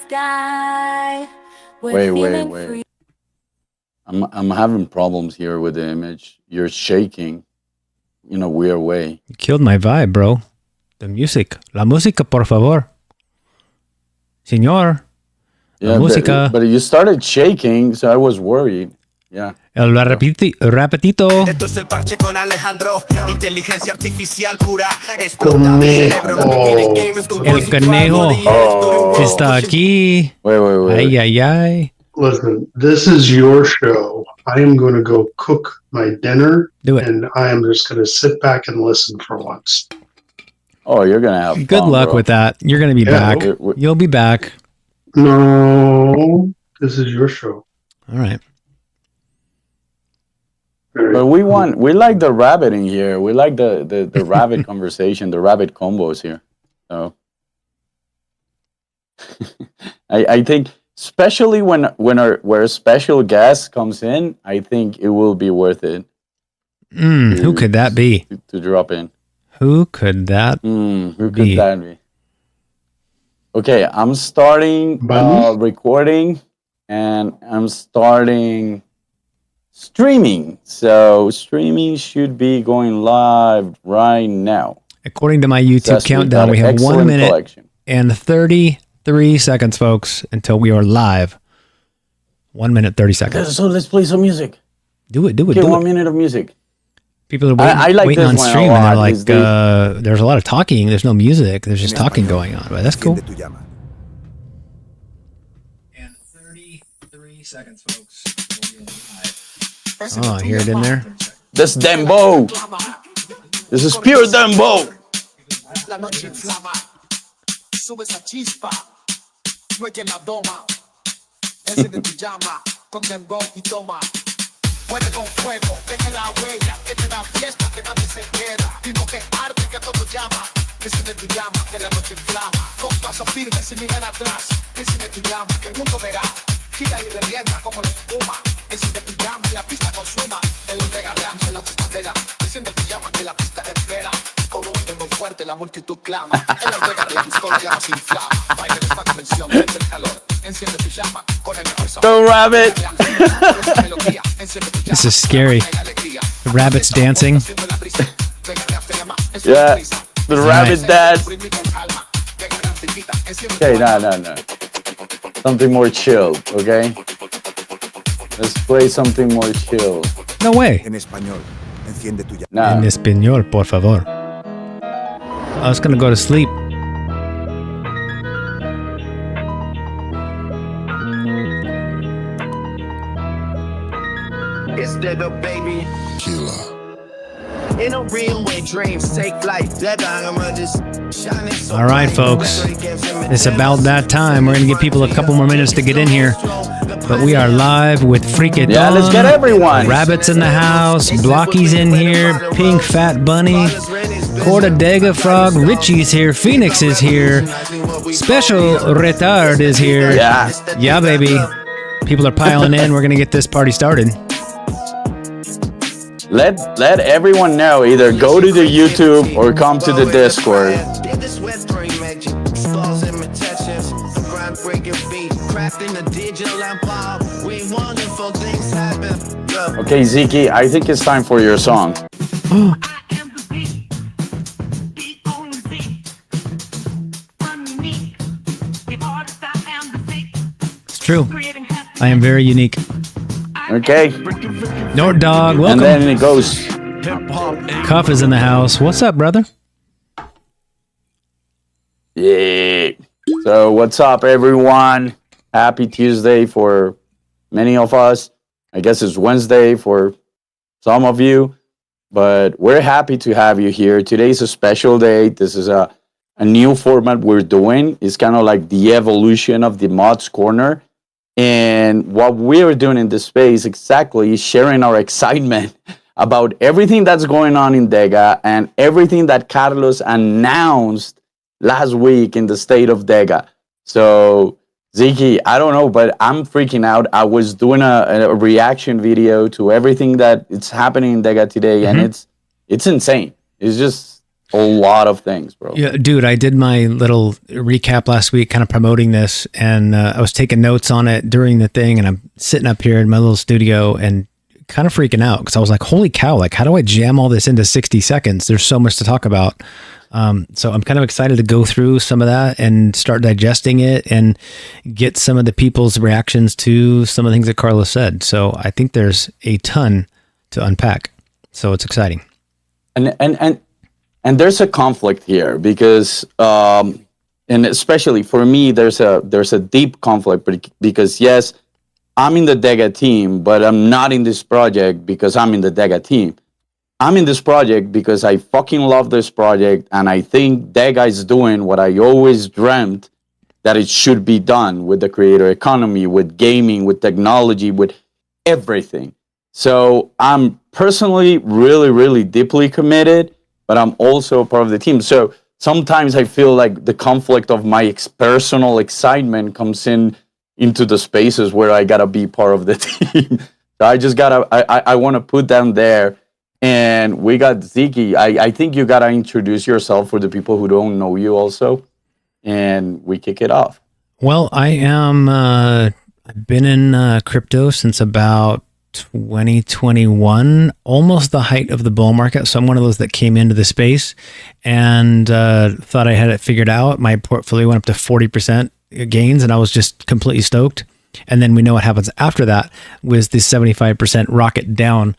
sky. Wait. I'm having problems here with the image. You're shaking in a weird way. You killed my vibe, bro. The music. La música, por favor. Señor. La música. But you started shaking, so I was worried. Yeah. El rapetito. Esto es el parche con Alejandro. Inteligencia artificial pura. El conejo está aquí. Wait. Ay. Listen, this is your show. I am going to go cook my dinner. Do it. And I am just going to sit back and listen for once. Oh, you're going to have fun, Good luck bro. with that. You're going to be back. You'll be back. No, this is your show. All right. But we like the rabbit in here. We like the rabbit conversation, the rabbit combos here. So I think, especially when a special guest comes in, I think it will be worth it. Who could that be? To drop in. Who could that be? Okay, I'm starting recording, and I'm starting streaming. So streaming should be going live right now. According to my YouTube countdown, we have 1 minute and 33 seconds, folks, until we are live. 1 minute, 30 seconds. So let's play some music. Do it. Okay, 1 minute of music. People are waiting on stream, and they're like, there's a lot of talking. There's no music. There's just talking going on. But that's cool. And 33 seconds, folks. Oh, I hear it in there. This dembow. This is pure dembow. Muere con fuego, deja la huella, esta es una fiesta que nadie se queda. Digo que arte que todo llama, enciende tu llama, que la noche inflama. Con paso firme, sin mirar atrás, enciende tu llama, que el mundo verá. Gira y revienta como la espuma, enciende tu llama, que la pista consuma. El DEGA de ángel, la pistadera, enciende tu llama, que la pista espera. Con un ritmo fuerte, la multitud clama. El DEGA de ángel, con la llama se inflama. Baila esta convención, desde el calor. Enciende tu llama, con el mejor sabor. Go rabbit! This is scary. The rabbit's dancing. Yeah, the rabbit dad. Okay, no. Something more chill, okay? Let's play something more chill. No way. En español, enciende tu llama. Nah. En español, por favor. I was gonna go to sleep. It's DEGA, baby. Killer. In a real way, dreams take flight. All right, folks. It's about that time. We're going to give people a couple more minutes to get in here. But we are live with Freakiton. Yeah, let's get everyone. Rabbit's in the house. Blocky's in here. Pink Fat Bunny. Corda Dega Frog. Richie's here. Phoenix is here. Special Retard is here. Yeah, baby. People are piling in. We're going to get this party started. Let everyone know. Either go to the YouTube or come to the Discord. Okay, Zeke, I think it's time for your song. It's true. I am very unique. Okay. Nord Dog, welcome. And then it goes. Cuff is in the house. What's up, brother? Yeah. So what's up, everyone? Happy Tuesday for many of us. I guess it's Wednesday for some of you, but we're happy to have you here. Today's a special day. This is a new format we're doing. It's kind of like the evolution of the Mods Corner. And what we're doing in this space exactly is sharing our excitement about everything that's going on in DEGA and everything that Carlos announced last week in the State of DEGA. So, Zeke, I don't know, but I'm freaking out. I was doing a reaction video to everything that it's happening in DEGA today, and it's insane. It's just a lot of things, bro. Yeah, dude, I did my little recap last week, kind of promoting this, and I was taking notes on it during the thing, and I'm sitting up here in my little studio and kind of freaking out because I was like, holy cow, like, how do I jam all this into 60 seconds? There's so much to talk about. So I'm kind of excited to go through some of that and start digesting it and get some of the people's reactions to some of the things that Carlos said. So I think there's a ton to unpack. So it's exciting. And there's a conflict here because, and especially for me, there's a deep conflict because yes, I'm in the DEGA team, but I'm not in this project because I'm in the DEGA team. I'm in this project because I fucking love this project, and I think DEGA is doing what I always dreamt that it should be done with the creator economy, with gaming, with technology, with everything. So I'm personally really, really deeply committed, but I'm also part of the team. So sometimes I feel like the conflict of my personal excitement comes into the spaces where I gotta be part of the team. So I want to put them there. And we got Zeke. I think you gotta introduce yourself for the people who don't know you also, and we kick it off. Well, I've been in crypto since about 2021, almost the height of the bull market. So I'm one of those that came into the space and thought I had it figured out. My portfolio went up to 40% gains, and I was just completely stoked. And then we know what happens after that was the 75% rocket down.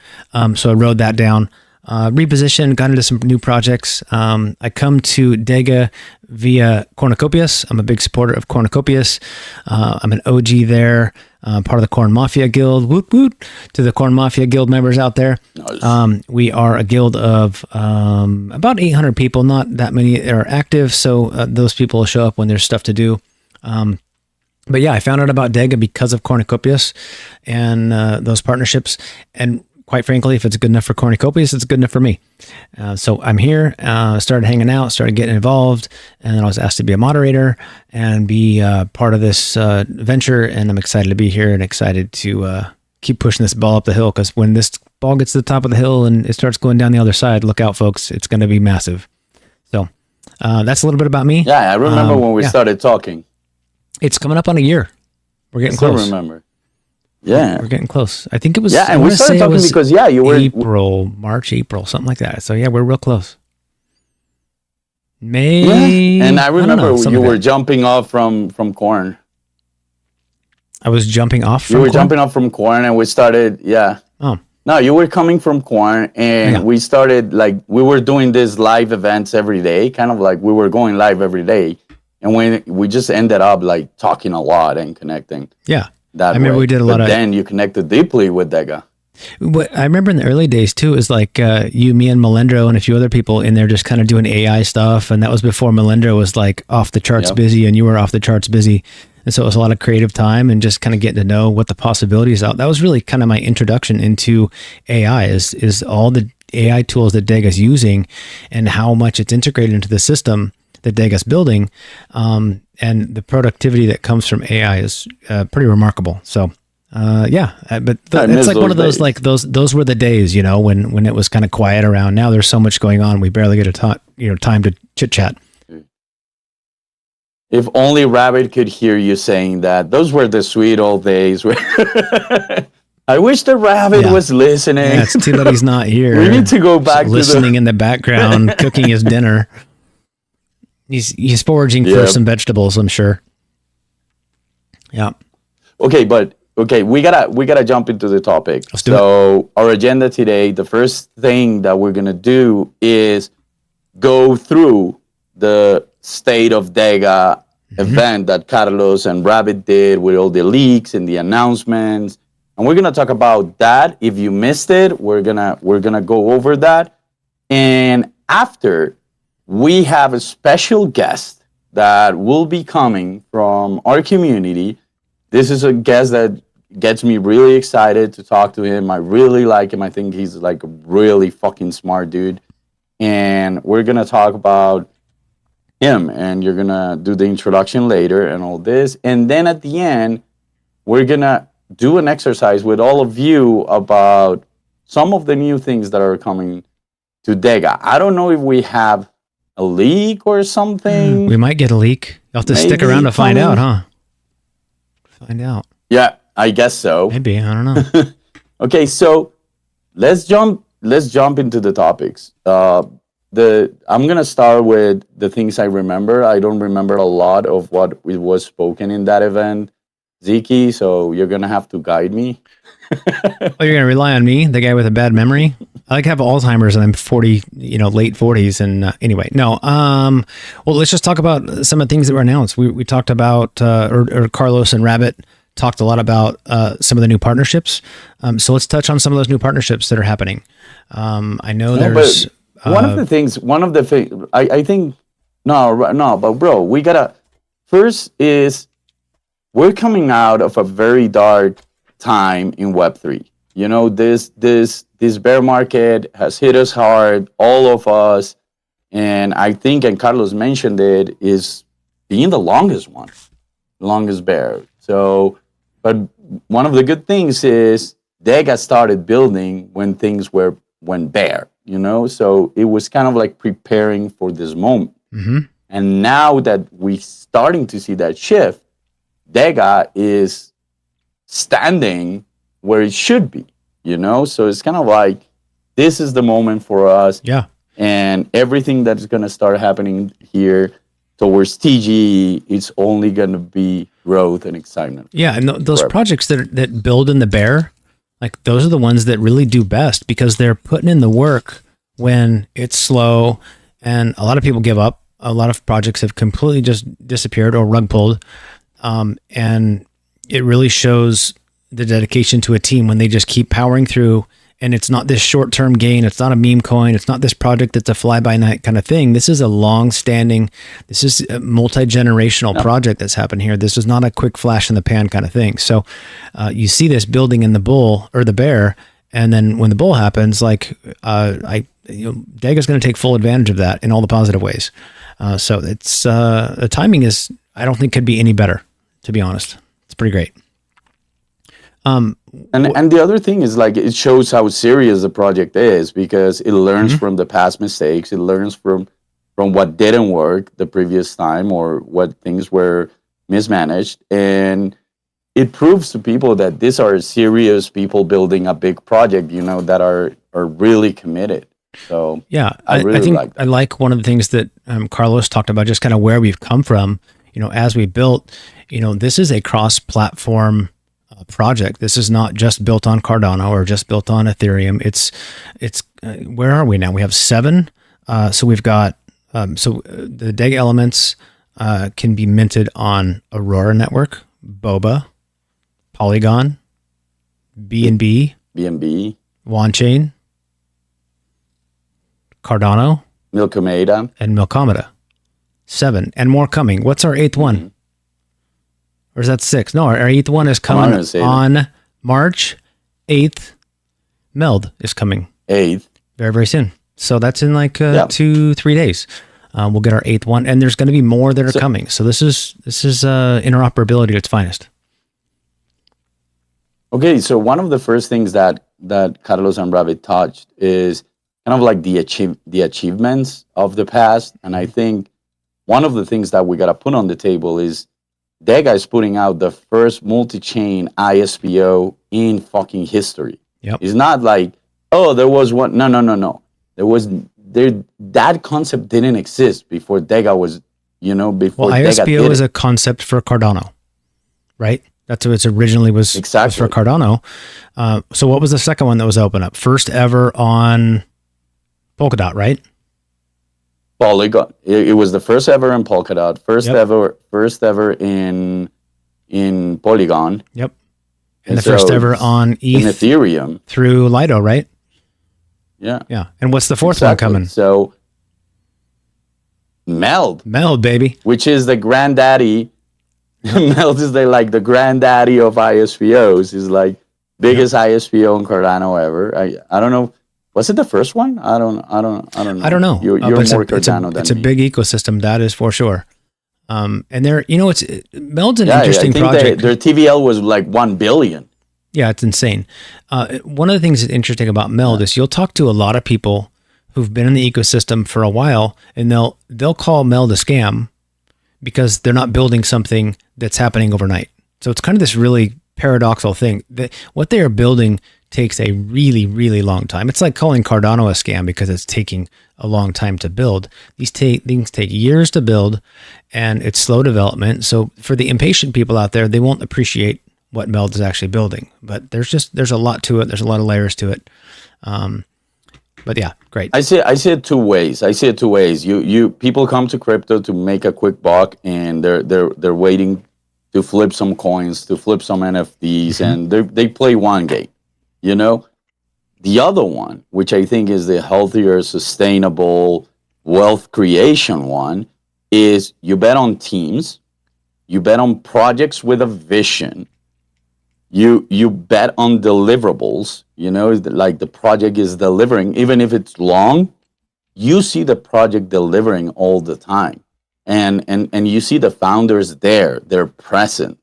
So I rode that down, repositioned, got into some new projects. I come to DEGA via Cornucopias. I'm a big supporter of Cornucopias. I'm an OG there, part of the Corn Mafia Guild. Woot woot to the Corn Mafia Guild members out there. Nice. We are a guild of about 800 people. Not that many are active, so those people will show up when there's stuff to do. But yeah, I found out about DEGA because of Cornucopias and those partnerships. And quite frankly, if it's good enough for Cornucopias, it's good enough for me. So I'm here, started hanging out, started getting involved, and then I was asked to be a moderator and be part of this venture. And I'm excited to be here and excited to keep pushing this ball up the hill, because when this ball gets to the top of the hill and it starts going down the other side, look out, folks. It's going to be massive. So that's a little bit about me. Yeah, I remember when we started talking. It's coming up on a year. We're getting close. I remember. Yeah. We're getting close. I think it was. Yeah, and we started talking because, you were. March, April, something like that. So, yeah, we're real close. Yeah. And I remember you were jumping off from corn. I was jumping off from You were corn? jumping off from corn, and we started, Oh. No, you were coming from corn, and we started, we were doing these live events every day, kind of like we were going live every day. And when we just ended up talking a lot and connecting. Yeah. I remember we did a lot of. Then you connected deeply with DEGA. What I remember in the early days too is you, me, and Melendro and a few other people in there just kind of doing AI stuff. And that was before Melendro was off the charts busy, and you were off the charts busy. And so it was a lot of creative time and just kind of getting to know what the possibilities are. That was really kind of my introduction into AI is all the AI tools that DEGA's using and how much it's integrated into the system that DEGA's building, and the productivity that comes from AI is pretty remarkable. So, but it's like one of those days. Those were the days, when it was kind of quiet around. Now there's so much going on, we barely get time to chit chat. If only Rabbit could hear you saying that. Those were the sweet old days. I wish the Rabbit was listening. Yeah, it's too bad he's not here. We need to go back listening in the background, cooking his dinner. He's foraging for some vegetables, I'm sure. Yeah. Okay, we gotta jump into the topic. Let's do it. Our agenda today, the first thing that we're gonna do is go through the State of DEGA event that Carlos and Rabbit did with all the leaks and the announcements, and we're gonna talk about that. If you missed it, we're gonna go over that, and after. We have a special guest that will be coming from our community. This is a guest that gets me really excited to talk to him. I really like him. I think he's a really fucking smart dude. And we're going to talk about him, and you're going to do the introduction later and all this. And then at the end, we're going to do an exercise with all of you about some of the new things that are coming to DEGA. I don't know if we have a leak or something. We might get a leak. You'll have to stick Maybe around to find out, coming. huh? Find out. Yeah, I guess so. Maybe. I don't know. Okay, so let's jump into the topics. I'm gonna start with the things I remember. I don't remember a lot of what was spoken in that event, Zeke. So you're gonna have to guide me. Oh, you're gonna rely on me, the guy with a bad memory? I like have Alzheimer's and I'm 40, late 40s. And anyway, no. Well, let's just talk about some of the things that were announced. We talked about, or Carlos and Rabbit talked a lot about some of the new partnerships. So let's touch on some of those new partnerships that are happening. I know there's one of the things, I think, but bro, we gotta, first is we're coming out of a very dark time in Web3. This bear market has hit us hard, all of us. And I think, and Carlos mentioned it, is being the longest bear. So, but one of the good things is DEGA started building when things went bare, so it was kind of like preparing for this moment. Mm-hmm. And now that we're starting to see that shift, DEGA is standing where it should be, so it's kind of like, this is the moment for us. Yeah. And everything that's going to start happening here towards TGE, it's only going to be growth and excitement. Yeah, and those projects that build in the bear, like those are the ones that really do best because they're putting in the work when it's slow and a lot of people give up. A lot of projects have completely just disappeared or rug pulled. And it really shows the dedication to a team when they just keep powering through. And it's not this short-term gain. It's not a meme coin. It's not this project that's a fly-by-night kind of thing. This is a long-standing, this is a multi-generational project that's happened here. This is not a quick flash in the pan kind of thing. So you see this building in the bull or the bear, and then when the bull happens, like DEGA is going to take full advantage of that in all the positive ways. So it's the timing is, I don't think could be any better, to be honest. It's pretty great. And the other thing is, like, it shows how serious the project is because it learns from the past mistakes. It learns from what didn't work the previous time or what things were mismanaged. And it proves to people that these are serious people building a big project, that are really committed. So yeah, I think I like one of the things that Carlos talked about, just kind of where we've come from, as we built, this is a cross-platform project. This is not just built on Cardano or just built on Ethereum. It's where are we now? We have 7. So we've got the DEGA elements can be minted on Aurora Network, Boba, Polygon, BNB, OneChain, Cardano, Milkomeda, and Milkomeda. 7 and more coming. What's our 8th one? Or is that 6? No, our 8th one is coming on March 8th. Meld is coming. 8th. Very, very soon. So that's in like 2-3 days. We'll get our 8th one, and there's going to be more that are coming. So this is interoperability at its finest. Okay, so one of the first things that Carlos and Rabbit touched is kind of like the achievements of the past, and I think one of the things that we got to put on the table is DEGA is putting out the first multi-chain ISPO in fucking history. Yep. It's not like, oh, there was one. No. That concept didn't exist before DEGA was, before DEGA ISPO is it. a concept for Cardano, right? That's what it originally was for Cardano. So what was the second one that was open up? First ever on Polkadot, right? Polygon. It was the first ever in Polkadot. First ever in Polygon. Yep. And the first ever on ETH in Ethereum through Lido, right? Yeah. Yeah. And what's the fourth one coming? So Meld, baby. which is the granddaddy. Meld is the granddaddy of ISPOs. Is like biggest ISPO in Cardano ever. I don't know. Was it the first one? I don't know. I don't know. You're more Cardano than me. It's a big ecosystem, that is for sure. And there, Meld's an interesting project. Their TVL was like 1 billion. Yeah, it's insane. One of the things that's interesting about Meld is you'll talk to a lot of people who've been in the ecosystem for a while, and they'll call Meld a scam because they're not building something that's happening overnight. So it's kind of this really paradoxical thing that what they are building takes a really, really long time. It's like calling Cardano a scam because it's taking a long time to build. These things take years to build, and it's slow development. So for the impatient people out there, they won't appreciate what Meld is actually building. But there's a lot to it. There's a lot of layers to it. But yeah, great. I see it two ways. You people come to crypto to make a quick buck, and they're waiting to flip some coins, to flip some NFTs, and they play one game. The other one, which I think is the healthier, sustainable wealth creation one, is you bet on teams, you bet on projects with a vision, you bet on deliverables. Like the project is delivering, even if it's long, you see the project delivering all the time, and you see the founders there, they're present,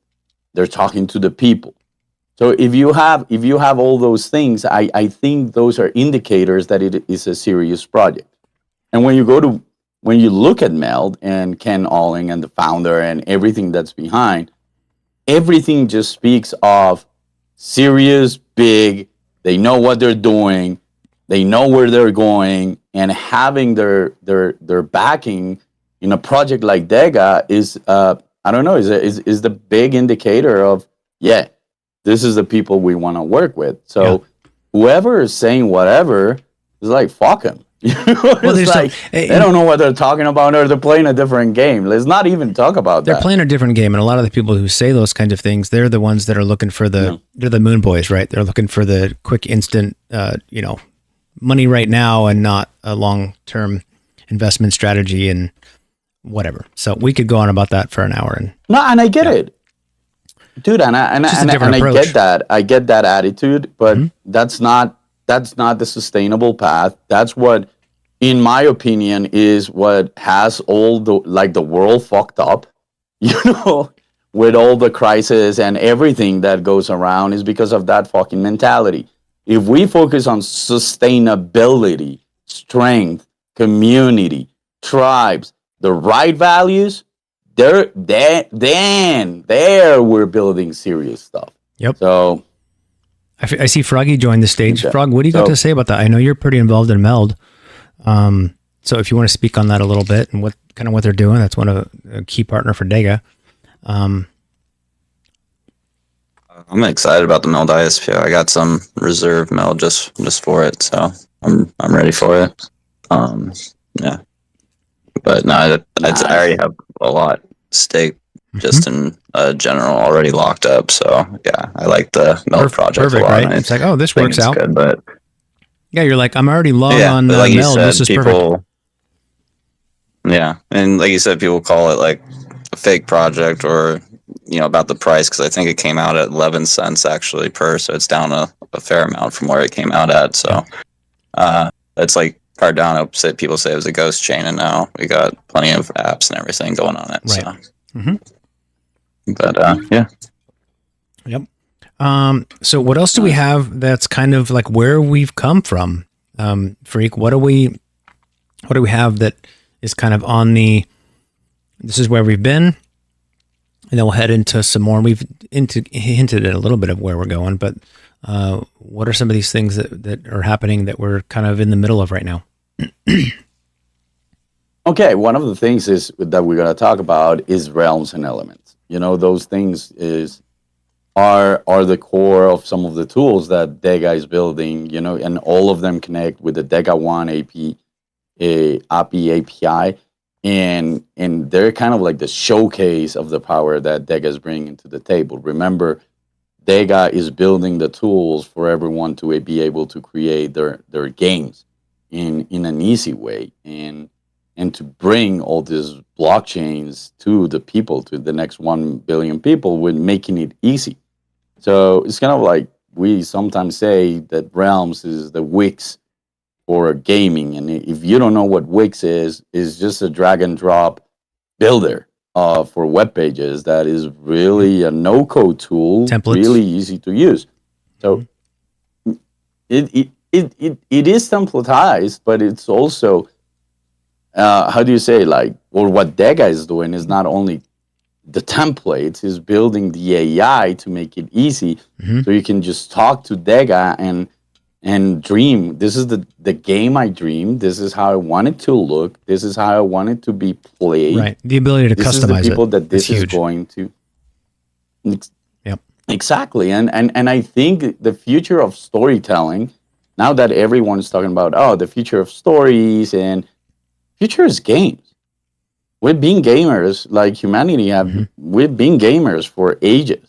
they're talking to the people. So if you have all those things, I think those are indicators that it is a serious project. And when you look at Meld and Ken Alling and the founder and everything that's behind, everything just speaks of serious, big. They know what they're doing, they know where they're going, and having their backing in a project like DEGA is is the big indicator of this is the people we want to work with. So whoever is saying whatever is like, fuck them. It's like they don't know what they're talking about, or they're playing a different game. Let's not even talk about that. They're playing a different game, and a lot of the people who say those kinds of things, they're the ones that are looking for they're the moon boys, right? They're looking for the quick, instant, money right now, and not a long-term investment strategy and whatever. So we could go on about that for an hour. And I get it. Dude, and I get that. I get that attitude, but that's not the sustainable path. That's what, in my opinion, is what has all the world fucked up. With all the crisis and everything that goes around, is because of that fucking mentality. If we focus on sustainability, strength, community, tribes, the right values, then we're building serious stuff. Yep. So I see Froggy join the stage. Frog, what do you got to say about that? I know you're pretty involved in Meld. So if you want to speak on that a little bit and what they're doing, that's one of a key partner for DEGA. I'm excited about the Meld ISPO. I got some reserve Meld just for it, so I'm ready for it. But no, I already have a lot stake just in general already locked up. So yeah, I like the Meld project a lot. Right? It's like, this works out. Good, but you're like, I'm already long on like Meld. Said, this is perfect. Yeah, and like you said, people call it like a fake project, or about the price, because I think it came out at 11 cents actually per, so it's down a fair amount from where it came out at. So it's like Cardano, people say it was a ghost chain, and now we got plenty of apps and everything going on it. Right. So. But yeah. Yep. So what else do we have that's kind of like where we've come from? Freak, what do we have that is kind of on this is where we've been, and then we'll head into some more. We've hinted at a little bit of where we're going, but what are some of these things that are happening that we're kind of in the middle of right now? Okay, one of the things that we're going to talk about is realms and elements. Those things are the core of some of the tools that DEGA is building, and all of them connect with the DEGA One API, and they're kind of like the showcase of the power that DEGA is bringing to the table. Remember, DEGA is building the tools for everyone to be able to create their games in an easy way, and to bring all these blockchains to the people, to the next 1 billion people, with making it easy. So it's kind of like we sometimes say that Realms is the Wix for gaming. And if you don't know what Wix is just a drag and drop builder for web pages that is really a no-code tool, templates. Really easy to use. So it is templatized, but it's also how do you say, like, or what DEGA is doing is not only the templates, is building the AI to make it easy, so you can just talk to DEGA and dream. This is the game I dreamed. This is how I want it to look. This is how I want it to be played. Right. The ability to This customize is the people it. that this That's is huge. going to. Yep. Exactly, and I think the future of storytelling, now that everyone's talking about the future of stories and future is games. We've been gamers, like humanity we've been gamers for ages.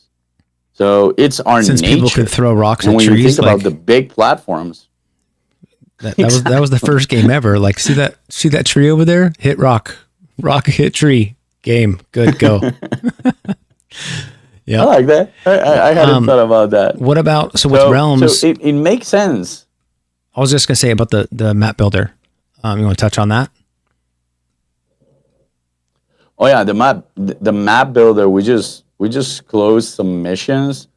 So it's our Since nature. people could throw rocks And at when you trees, think like about the big platforms, that was the first game ever. Like, see that tree over there? Hit rock, hit tree. Game, good, go. Yeah. I like that. I hadn't thought about that. What about with realms? So it makes sense. I was just gonna say about the map builder. You want to touch on that? Oh yeah, the map builder. We just closed some missions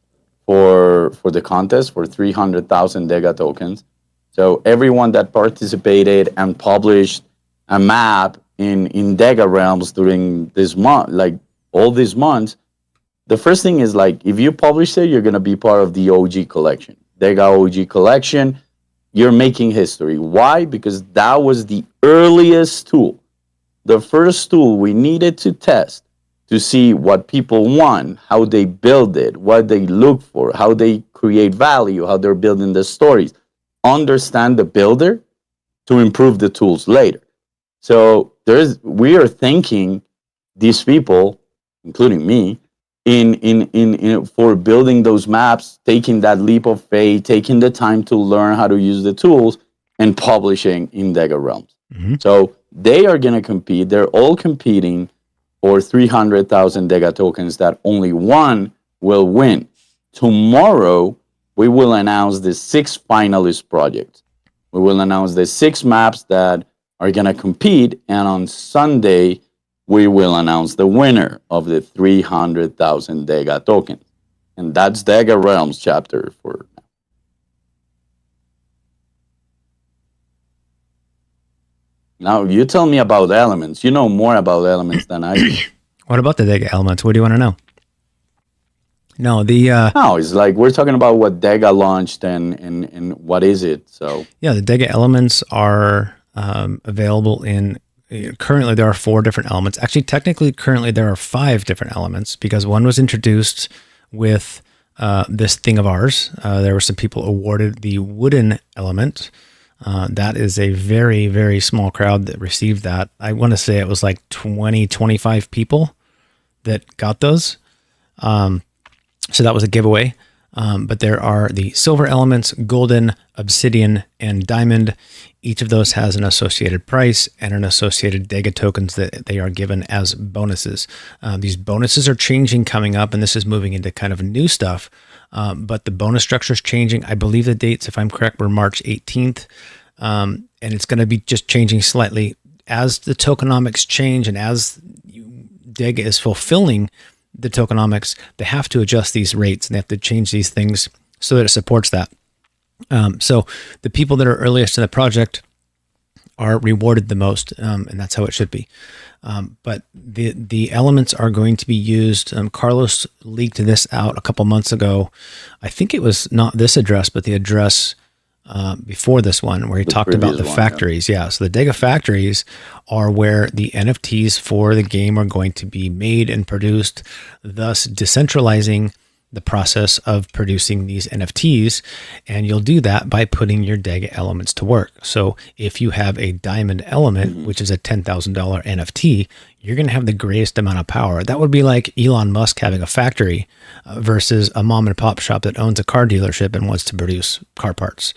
for the contest for 300,000 DEGA tokens. So everyone that participated and published a map in DEGA realms during this month, like all these months, the first thing is, like, if you publish it, you're gonna be part of the OG collection, DEGA OG collection. You're making history. Why? Because that was the earliest tool. The first tool we needed to test to see what people want, how they build it, what they look for, how they create value, how they're building the stories. Understand the builder to improve the tools later. So we are thanking these people, including me, in for building those maps, taking that leap of faith, taking the time to learn how to use the tools, and publishing in DEGA realms. So they are going to compete. They're all competing for 300,000 DEGA tokens that only one will win. Tomorrow, we will announce the 6 finalist projects. We will announce the 6 maps that are going to compete. And on Sunday, we will announce the winner of the 300,000 DEGA tokens. And that's DEGA Realms chapter for now. Now, you tell me about elements. You know more about elements than I do. What about the DEGA elements? What do you want to know? No, No, it's like we're talking about what DEGA launched and what is it. So yeah, the DEGA elements are available in. Currently, there are 4 different elements. Actually, technically, currently there are 5 different elements because one was introduced with this thing of ours. There were some people awarded the wooden element. That is a very, very small crowd that received that. I want to say it was like 20, 25 people that got those. So that was a giveaway. But there are the silver elements, golden, obsidian, and diamond. Each of those has an associated price and an associated DEGA tokens that they are given as bonuses. These bonuses are changing coming up, and this is moving into kind of new stuff. But the bonus structure is changing. I believe the dates, if I'm correct, were March 18th. And it's going to be just changing slightly as the tokenomics change and as DEGA is fulfilling the tokenomics, they have to adjust these rates and they have to change these things so that it supports that. So the people that are earliest in the project are rewarded the most, and that's how it should be. But the elements are going to be used. Carlos leaked this out a couple months ago. I think it was not this address, but the address before this one, where he talked about the factories. Yeah. So the DEGA factories are where the NFTs for the game are going to be made and produced, thus decentralizing the process of producing these NFTs. And you'll do that by putting your DEGA elements to work. So if you have a diamond element, which is a $10,000 NFT, you're going to have the greatest amount of power. That would be like Elon Musk having a factory versus a mom and pop shop that owns a car dealership and wants to produce car parts.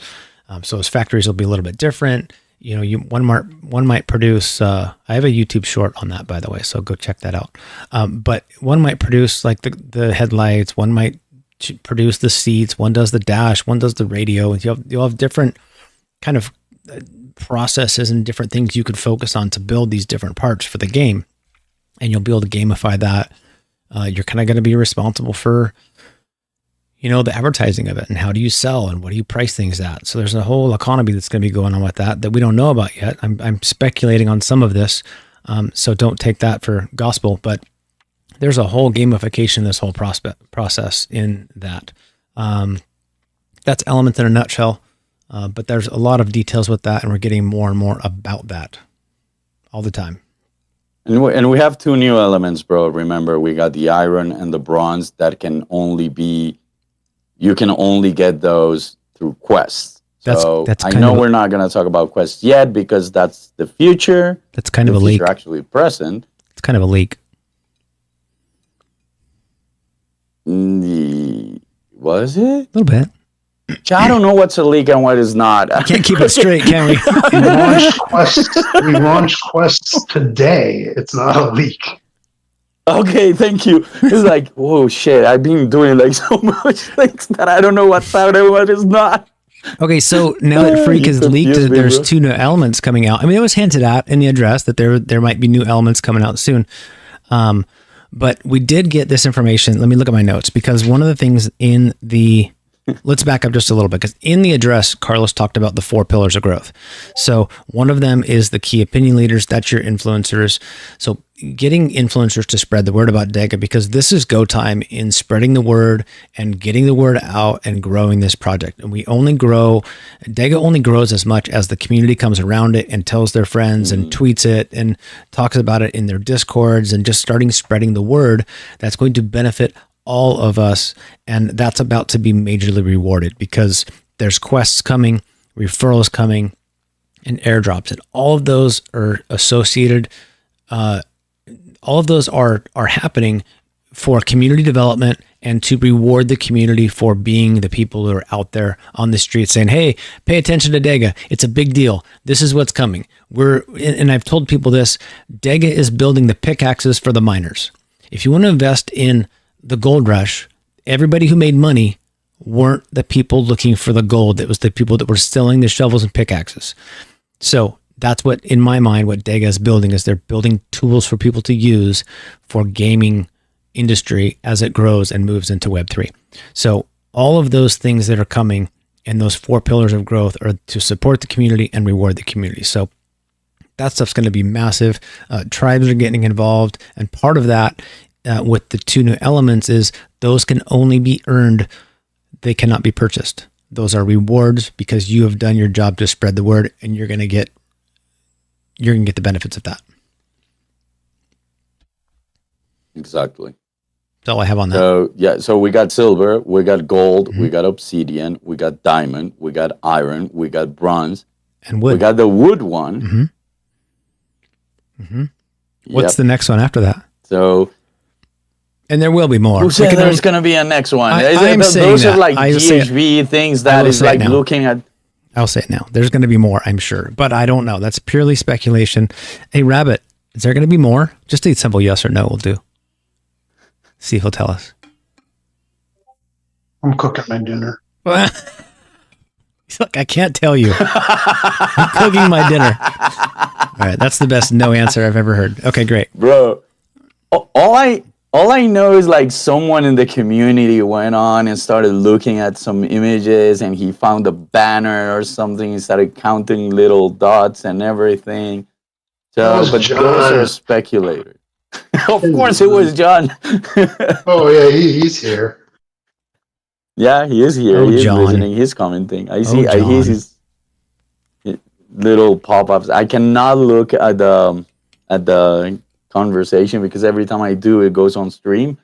So his factories will be a little bit different. You know, one might produce. I have a YouTube short on that, by the way, so go check that out. But one might produce like the headlights. One might produce the seats. One does the dash. One does the radio. And you'll have different kind of processes and different things you could focus on to build these different parts for the game, and you'll be able to gamify that. You're kind of going to be responsible for, the advertising of it, and how do you sell, and what do you price things at? So there's a whole economy that's going to be going on with that we don't know about yet. I'm speculating on some of this, so don't take that for gospel, but there's a whole gamification in this whole process in that. That's Elements in a nutshell, but there's a lot of details with that, and we're getting more and more about that all the time. And we have 2 new elements, bro. Remember, we got the iron and the bronze that can only be, you can only get those through quests. So that's I kind know of we're not going to talk about quests yet because that's the future. That's kind of a The leak. future actually present. It's kind of a leak. Was it? A little bit. I don't know what's a leak and what is not. Can't keep it straight, can we? We launched quests today. It's not a leak. Okay, thank you. It's like, whoa, shit. I've been doing like so much things that I don't know what's out and what is not. Okay, so now that Freak You is leaked, confused me, there's bro. 2 new elements coming out. I mean, it was hinted at in the address that there might be new elements coming out soon. But we did get this information. Let me look at my notes, because one of the things in the let's back up just a little bit, because in the address, Carlos talked about the 4 pillars of growth. So one of them is the key opinion leaders. That's your influencers. So getting influencers to spread the word about DEGA, because this is go time in spreading the word and getting the word out and growing this project. And we only grow, DEGA only grows as much as the community comes around it and tells their friends and tweets it and talks about it in their discords, and just starting spreading the word. That's going to benefit all of us, and that's about to be majorly rewarded, because there's quests coming, referrals coming, and airdrops, and all of those are associated. All of those are happening for community development and to reward the community for being the people who are out there on the street saying, "Hey, pay attention to DEGA. It's a big deal. This is what's coming." And I've told people this: DEGA is building the pickaxes for the miners. If you want to invest in the gold rush, everybody who made money weren't the people looking for the gold. It was the people that were selling the shovels and pickaxes. So that's what, in my mind, what DEGA is building, is they're building tools for people to use for gaming industry as it grows and moves into Web3. So all of those things that are coming and those 4 pillars of growth are to support the community and reward the community. So that stuff's going to be massive. Tribes are getting involved. And part of that with the 2 new elements is those can only be earned. They cannot be purchased. Those are rewards because you have done your job to spread the word, and you're going to get the benefits of that. Exactly. That's all I have on that. So yeah, so we got silver, we got gold, we got obsidian, we got diamond, we got iron, we got bronze, And wood. we got the wood one. What's the next one after that? So And there will be more. who We said can there's always- going to be a next one? I'm saying Those that. are like I will say it. GHB things I that will is say it like now. looking at. I'll say it now. There's going to be more, I'm sure, but I don't know. That's purely speculation. Hey, Rabbit, is there going to be more? Just a simple yes or no will do. See if he'll tell us. I'm cooking my dinner. He's like, I can't tell you. I'm cooking my dinner. All right, that's the best no answer I've ever heard. Okay, great. Bro, all I know is like someone in the community went on and started looking at some images and he found a banner or something. He started counting little dots and everything. That So, was but John. those are speculated. Of course, it was John. Oh yeah, he's here. Yeah, he is here. Oh, He is John. listening. He's commenting. I see. I John. hear his little pop-ups. I cannot look at the conversation because every time I do, it goes on stream.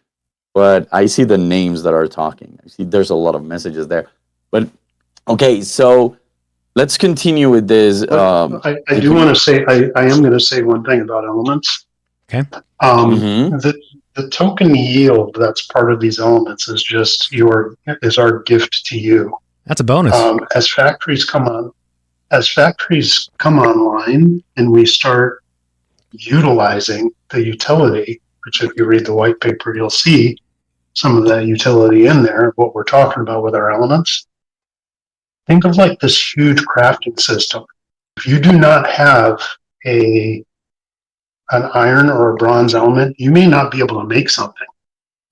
But I see the names that are talking. I see there's a lot of messages there. But okay, so let's continue with this. I do want to say I am going to say one thing about elements. Okay. The token yield that's part of these elements is just our gift to you. That's a bonus. As factories come online and we start utilizing the utility, which if you read the white paper, you'll see some of that utility in there, what we're talking about with our elements. Think of like this huge crafting system. If you do not have an iron or a bronze element, you may not be able to make something.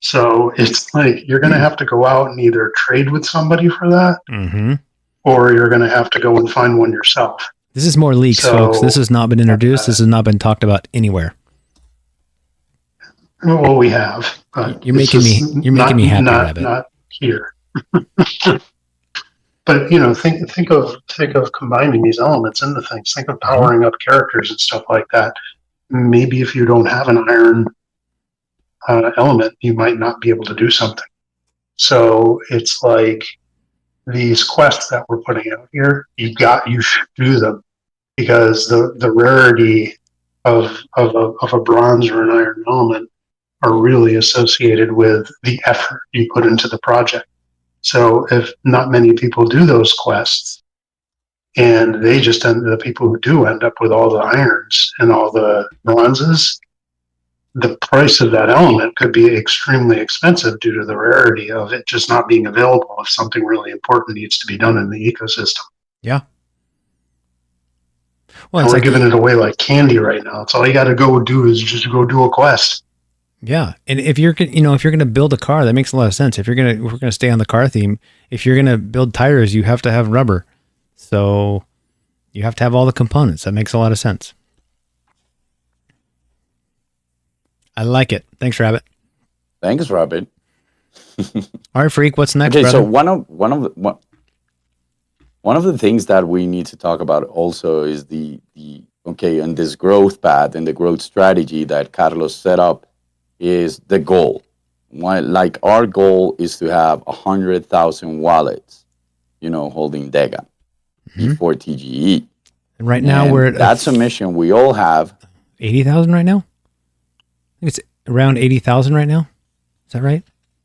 So it's like you're going to have to go out and either trade with somebody for that, Mm-hmm. or you're going to have to go and find one yourself. This is more leaks, So, folks. This has not been introduced. This has not been talked about anywhere. Well, we have. You're making me happy, Rabbit. Not here. But think of combining these elements into things. Think of powering up characters and stuff like that. Maybe if you don't have an iron element, you might not be able to do something. So it's like these quests that we're putting out here. You should do them, because the rarity of a bronze or an iron element are really associated with the effort you put into the project. So if not many people do those quests, and the people who do end up with all the irons and all the bronzes, the price of that element could be extremely expensive due to the rarity of it just not being available if something really important needs to be done in the ecosystem. Yeah. Well, and we're giving it away like candy right now. It's all you got to go do is just go do a quest. Yeah, and if you're going to build a car, that makes a lot of sense. If we're going to stay on the car theme, if you're going to build tires, you have to have rubber. So you have to have all the components. That makes a lot of sense. I like it. Thanks, Rabbit. Thanks, Rabbit. All right, Freak. What's next, Okay, brother? so one of the things that we need to talk about also is the on this growth path and the growth strategy that Carlos set up is the goal. Like our goal is to have 100,000 wallets, holding DEGA before TGE. And right now we're at that's a mission we all have. 80,000 right now. I think it's around 80,000 right now. Is that right?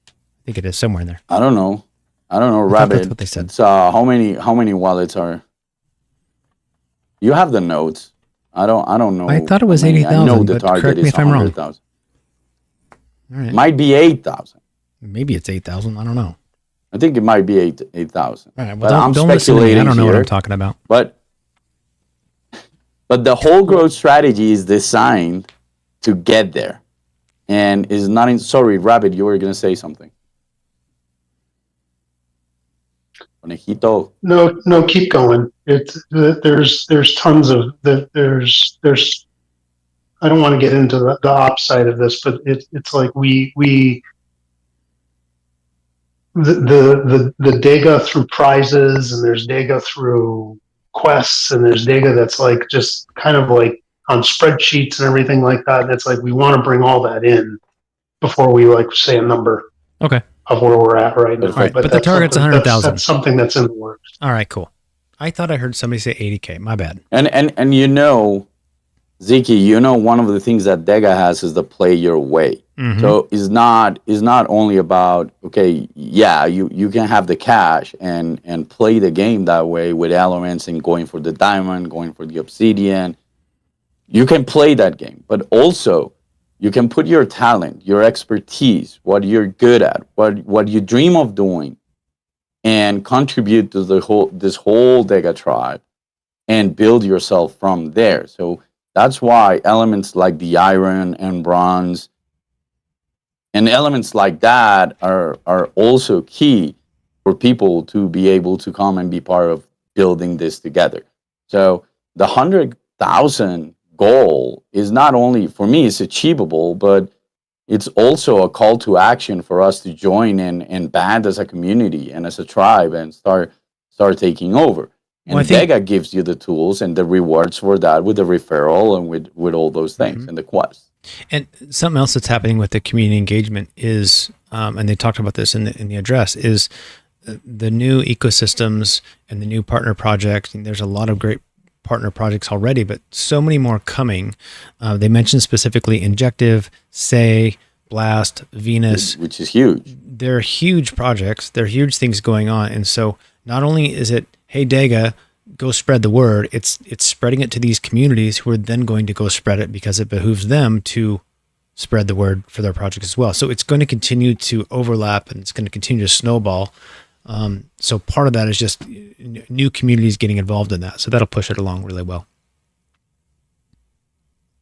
I think it is somewhere in there. I don't know, Rabbit. That's what they said. It's, how many wallets are? You have the notes. I don't know. I thought it was 80,000. I know the but target correct me is if I'm wrong. 100,000. All right. Might be 8,000. Maybe it's 8,000. I don't know. I think it might be 8,000. All right. But Well, I'm don't listen to me. I don't know what here. I'm talking about. But the whole growth strategy is designed to get there, and is not. Sorry, Rabbit, you were going to say something. Conejito. No, keep going. There's tons of there's. I don't want to get into the ops side of this, but it's like the DEGA through prizes, and there's DEGA through quests, and there's DEGA that's like just kind of like on spreadsheets and everything like that. And it's like we want to bring all that in before we like say a number. Okay. Of where we're at right now. All right, but the target's 100,000. That's something that's in the works. All right, cool. I thought I heard somebody say 80K. My bad. And Zeke, one of the things that DEGA has is the play your way. Mm-hmm. So it's not only about, okay, yeah, you can have the cash and play the game that way with elements and going for the diamond, going for the obsidian. You can play that game, but also you can put your talent, your expertise, what you're good at, what you dream of doing, and contribute to this whole DEGA tribe and build yourself from there. So that's why elements like the iron and bronze and elements like that are also key for people to be able to come and be part of building this together. So the 100,000 goal is not only, for me, it's achievable, but it's also a call to action for us to join and band as a community and as a tribe and start taking over. And DEGA gives you the tools and the rewards for that with the referral and with all those things and the quests. And something else that's happening with the community engagement is, and they talked about this in the address, is the new ecosystems and the new partner projects. And there's a lot of great partner projects already, but so many more coming. They mentioned specifically Injective, Say, Blast, Venus, which is huge. They're huge projects. They're huge things going on. And so not only is it, hey, DEGA, go spread the word, it's spreading it to these communities who are then going to go spread it because it behooves them to spread the word for their project as well. So it's going to continue to overlap and it's going to continue to snowball. So part of that is just new communities getting involved in that. So that'll push it along really well.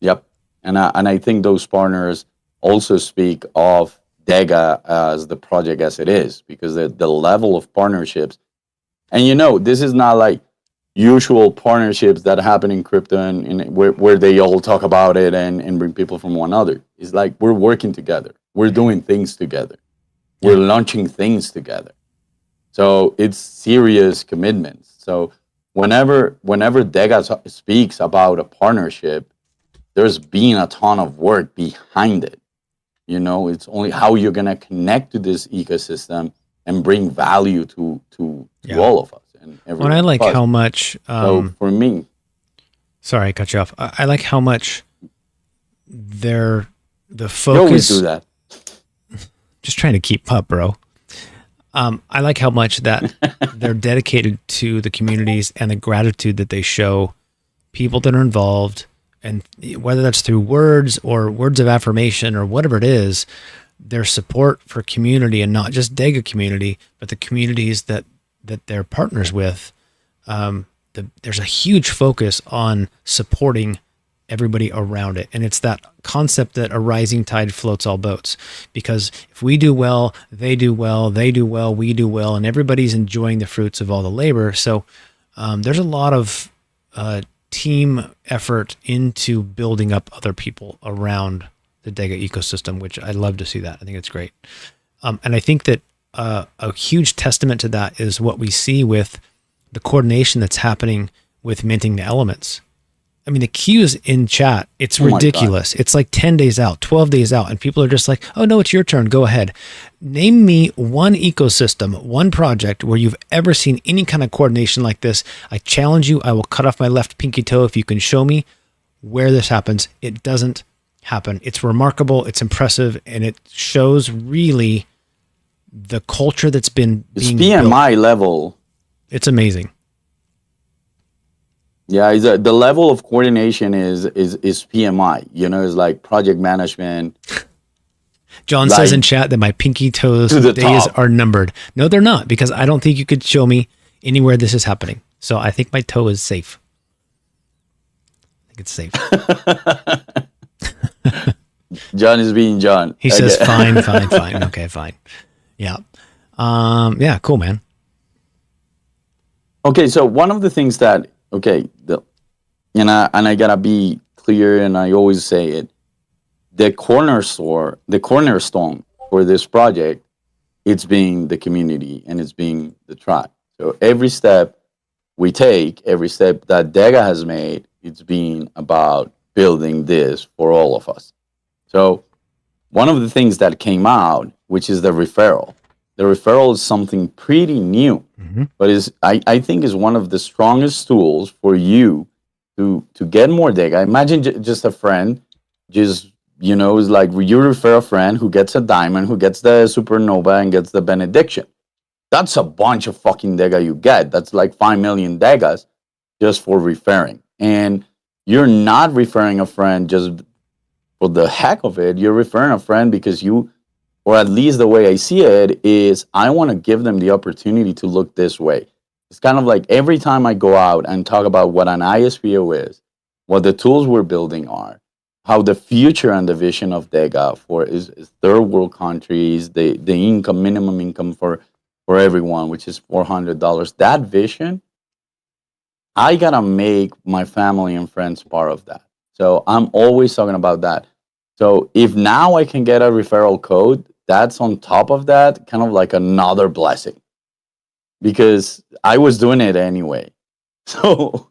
Yep. And I think those partners also speak of DEGA as the project as it is, because the level of partnerships, and you know, this is not like usual partnerships that happen in crypto and where they all talk about it and bring people from one another. It's like we're working together, we're doing things together, we're launching things together. So it's serious commitments. So whenever DEGA speaks about a partnership, there's been a ton of work behind it. You know, it's only how you're gonna connect to this ecosystem and bring value to all of us. And I like how much. So for me, sorry, I cut you off. I like how much the you focus. always do that. Just trying to keep up, bro. I like how much that they're dedicated to the communities and the gratitude that they show people that are involved, and whether that's through words or words of affirmation or whatever it is, their support for community, and not just DEGA community, but the communities that they're partners with. There's a huge focus on supporting everybody around it. And it's that concept that a rising tide floats all boats, because if we do well, they do well, they do well, we do well, and everybody's enjoying the fruits of all the labor. So there's a lot of team effort into building up other people around the DEGA ecosystem, which I love to see that. I think it's great. And I think that a huge testament to that is what we see with the coordination that's happening with minting the elements. I mean, the queues in chat, it's ridiculous. It's like 10 days out, 12 days out, and people are just like, oh, no, it's your turn. Go ahead. Name me one ecosystem, one project where you've ever seen any kind of coordination like this. I challenge you. I will cut off my left pinky toe if you can show me where this happens. It doesn't happen. It's remarkable. It's impressive. And it shows really the culture that's been being PMI built. level. It's amazing. Yeah, the level of coordination is PMI. You know, it's like project management. John says in chat that my pinky toes days are numbered. No, they're not, because I don't think you could show me anywhere this is happening. So I think my toe is safe. I think it's safe. John is being John. He says, fine. Okay, fine. Yeah. Yeah, cool, man. Okay, so one of the things that, and I gotta be clear, and I always say it, the cornerstone for this project, it's being the community and it's being the tribe. So every step we take, every step that DEGA has made, it's been about building this for all of us. So one of the things that came out, which is the referral. The referral is something pretty new, but I think is one of the strongest tools for you to get more DEGA. Imagine just a friend, is like you refer a friend who gets a diamond, who gets the supernova and gets the benediction. That's a bunch of fucking DEGA you get. That's like 5 million DEGAs just for referring. And you're not referring a friend just for the heck of it. You're referring a friend because or at least the way I see it is, I want to give them the opportunity to look this way. It's kind of like every time I go out and talk about what an ISPO is, what the tools we're building are, how the future and the vision of DEGA is third world countries, the income, minimum income for everyone, which is $400. That vision, I got to make my family and friends part of that. So I'm always talking about that. So if now I can get a referral code, that's on top of that, kind of like another blessing, because I was doing it anyway. So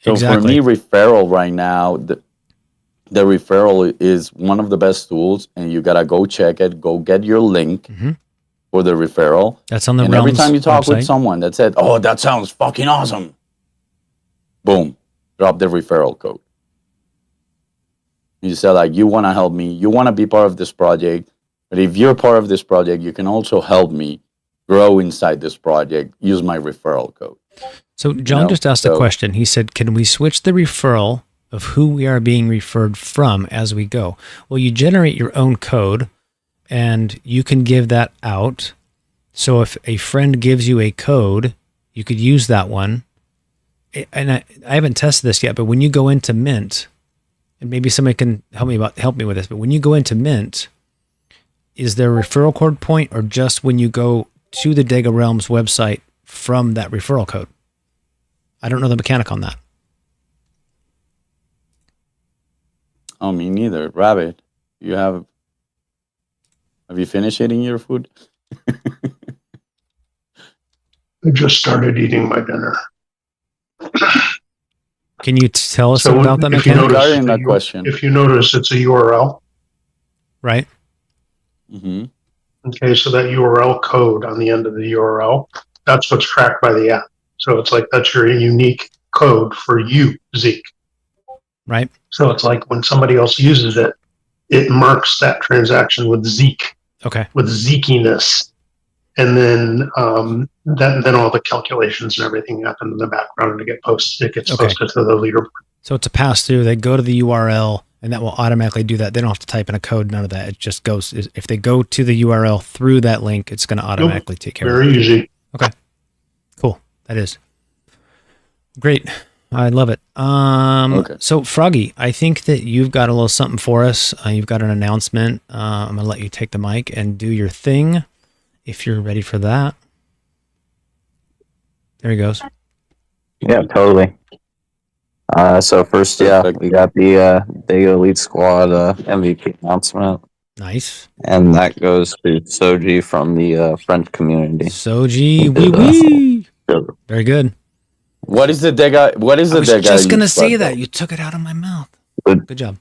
Exactly. for me, referral right now, the referral is one of the best tools, and you gotta go check it. Go get your link for the referral. That's on the and Realms every time you talk website. with someone that said, "Oh, that sounds fucking awesome," boom, drop the referral code. You say like, you want to help me, you want to be part of this project, but if you're part of this project, you can also help me grow inside this project. Use my referral code. So John just asked a question. He said, can we switch the referral of who we are being referred from as we go? Well, you generate your own code and you can give that out. So if a friend gives you a code, you could use that one. And I haven't tested this yet, but when you go into Mint, and maybe somebody can help me with this, but when you go into Mint, is there a referral code point or just when you go to the DEGA Realms website from that referral code? I don't know the mechanic on that. Oh, me neither. Rabbit, have you finished eating your food? I just started eating my dinner. Can you tell us So about that if you mechanic? notice, Regarding that question. if you notice, it's a URL. Right? Mm-hmm. Okay, so that URL code on the end of the URL, that's what's tracked by the app. So it's like that's your unique code for you, Zeke. Right. So it's like when somebody else uses it, it marks that transaction with Zeke, Okay. with Zekiness. And then then all the calculations and everything happen in the background and it gets posted to the leaderboard. So it's a pass through. They go to the URL and that will automatically do that. They don't have to type in a code, none of that. It just goes, if they go to the URL through that link, it's going to automatically take care of it. Very easy. Okay. Cool. That is great. I love it. Okay. So Froggy, I think that you've got a little something for us. You've got an announcement. I'm going to let you take the mic and do your thing if you're ready for that. There he goes. Yeah, totally. So first, we got the DEGA Elite Squad MVP announcement, Nice. and that goes to Soji from the French community. Soji, wee wee. Very good. What is the DEGA? What is the I was DEGA? just going to Elite say Squad, that. though? You took it out of my mouth. Good job.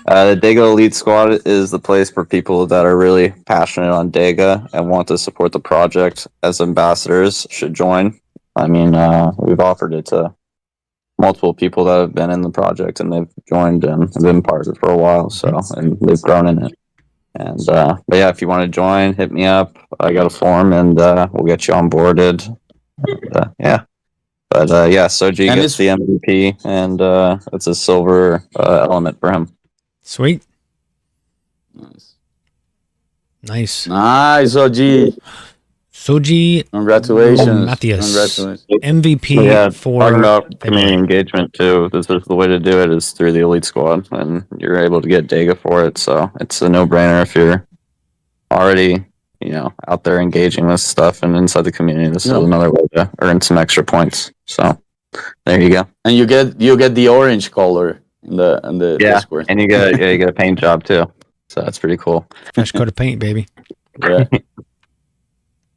The DEGA Elite Squad is the place for people that are really passionate on DEGA and want to support the project as ambassadors should join. I mean, we've offered it to multiple people that have been in the project and they've joined and have been part of it for a while. So, and they've grown in it. And, but yeah, if you want to join, hit me up. I got a form and we'll get you onboarded. Yeah. But yeah, Soji And gets the MVP and it's a silver element for him. Sweet. Nice. Nice. Nice, OG. Soji Congratulations. Matthias. Congratulations. MVP Yeah, for talking about community February. engagement too. This is the way to do it is through the Elite Squad, and you're able to get DEGA for it. So it's a no-brainer if you're already, out there engaging with stuff and inside the community. This is another way to earn some extra points. So there you go. And you get the orange color in the Discord. And you get a paint job too. So that's pretty cool. Fresh coat of paint, baby. Yeah.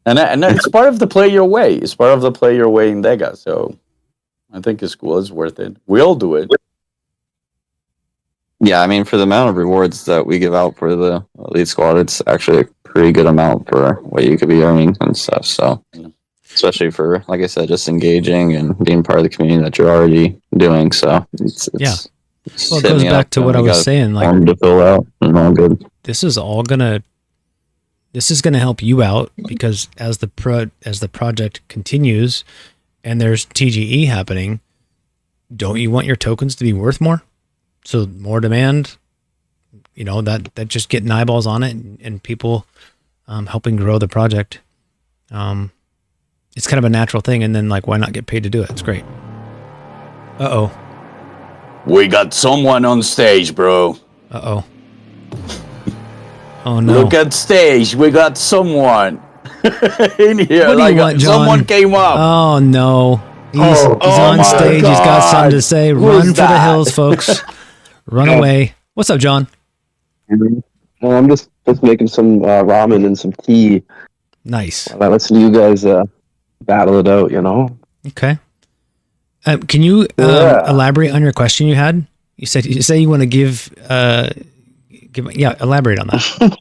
And it's part of the play your way. It's part of the play your way in DEGA. So I think it's cool. It's worth it. We all do it. Yeah, I mean, for the amount of rewards that we give out for the Elite Squad, it's actually a pretty good amount for what you could be earning and stuff. So, especially for, like I said, just engaging and being part of the community that you're already doing. So, it's well, it goes back to what I was saying. Like, form to fill out and all good. This is gonna help you out because as the project continues and there's TGE happening, don't you want your tokens to be worth more? So more demand, that just getting eyeballs on it and people helping grow the project. It's kind of a natural thing. And then why not get paid to do it? It's great. Uh-oh. We got someone on stage, bro. Uh-oh. Oh no. Look at stage. We got someone in here. What do you want, John? Someone came up. Oh no. He's on my stage. He's got God. something to say. Who's Run for the that? hills, folks. Run away. What's up, John? Well, I'm just making some ramen and some tea. Nice. I listen to you guys battle it out, Okay. Can you elaborate on your question you had? You say you want to give elaborate on that.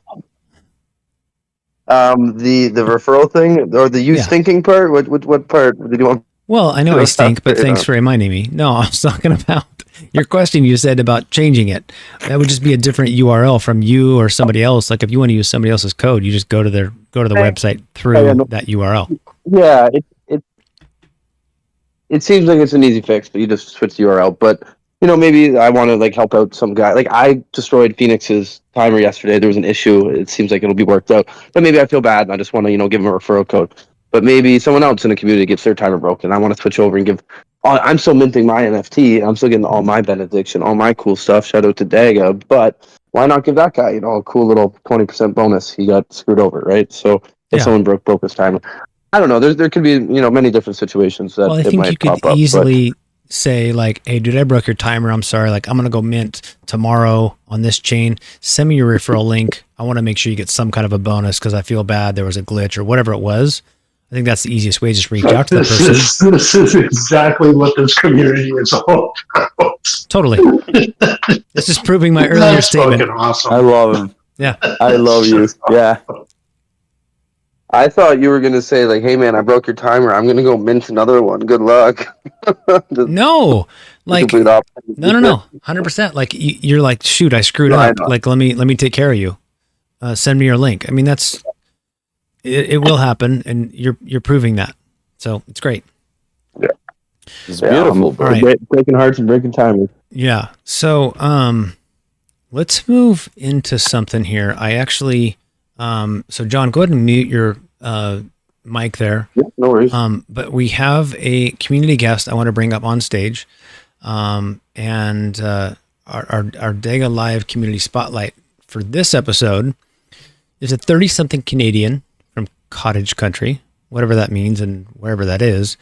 The referral thing or the you thinking part? What part did you want? Well, I know I stink, but thanks for reminding me. No, I was talking about your question you said about changing it. That would just be a different URL from you or somebody else. Like if you want to use somebody else's code, you just go to the website through that URL. Yeah, it seems like it's an easy fix, but you just switch the URL. But maybe I want to help out some guy. Like I destroyed Phoenix's timer yesterday. There was an issue. It seems like it'll be worked out. But maybe I feel bad and I just want to give him a referral code. But maybe someone else in the community gets their timer broken. I want to switch over and give. I'm still minting my NFT. I'm still getting all my benediction, all my cool stuff. Shout out to DEGA. But why not give that guy, a cool little 20% bonus? He got screwed over, right? So if someone broke his timer, I don't know. There could be, many different situations that Well, I it think might you could pop up. easily say like, hey, dude, I broke your timer. I'm sorry. Like, I'm going to go mint tomorrow on this chain. Send me your referral link. I want to make sure you get some kind of a bonus because I feel bad. There was a glitch or whatever it was. I think that's the easiest way. Just reach out to the person. This is exactly what this community is all about. Totally. This is proving my earlier That's statement. fucking awesome. I love him. Yeah. I love you. Yeah. I thought you were going to say, like, hey, man, I broke your timer. I'm going to go mint another one. Good luck. No, like, Complete opposite. no. 100%. Like, you're like, shoot, I screwed No, I up. know. Like, let me take care of you. Send me your link. I mean, it will happen, and you're proving that. So it's great. It's beautiful, bro. All right. Breaking hearts and breaking timers. Yeah. So, let's move into something here. I actually, so John, go ahead and mute your mic there. Yeah, no worries. But we have a community guest I want to bring up on stage, and our DEGA Live Community Spotlight for this episode is a 30-something Canadian from cottage country, whatever that means and wherever that is.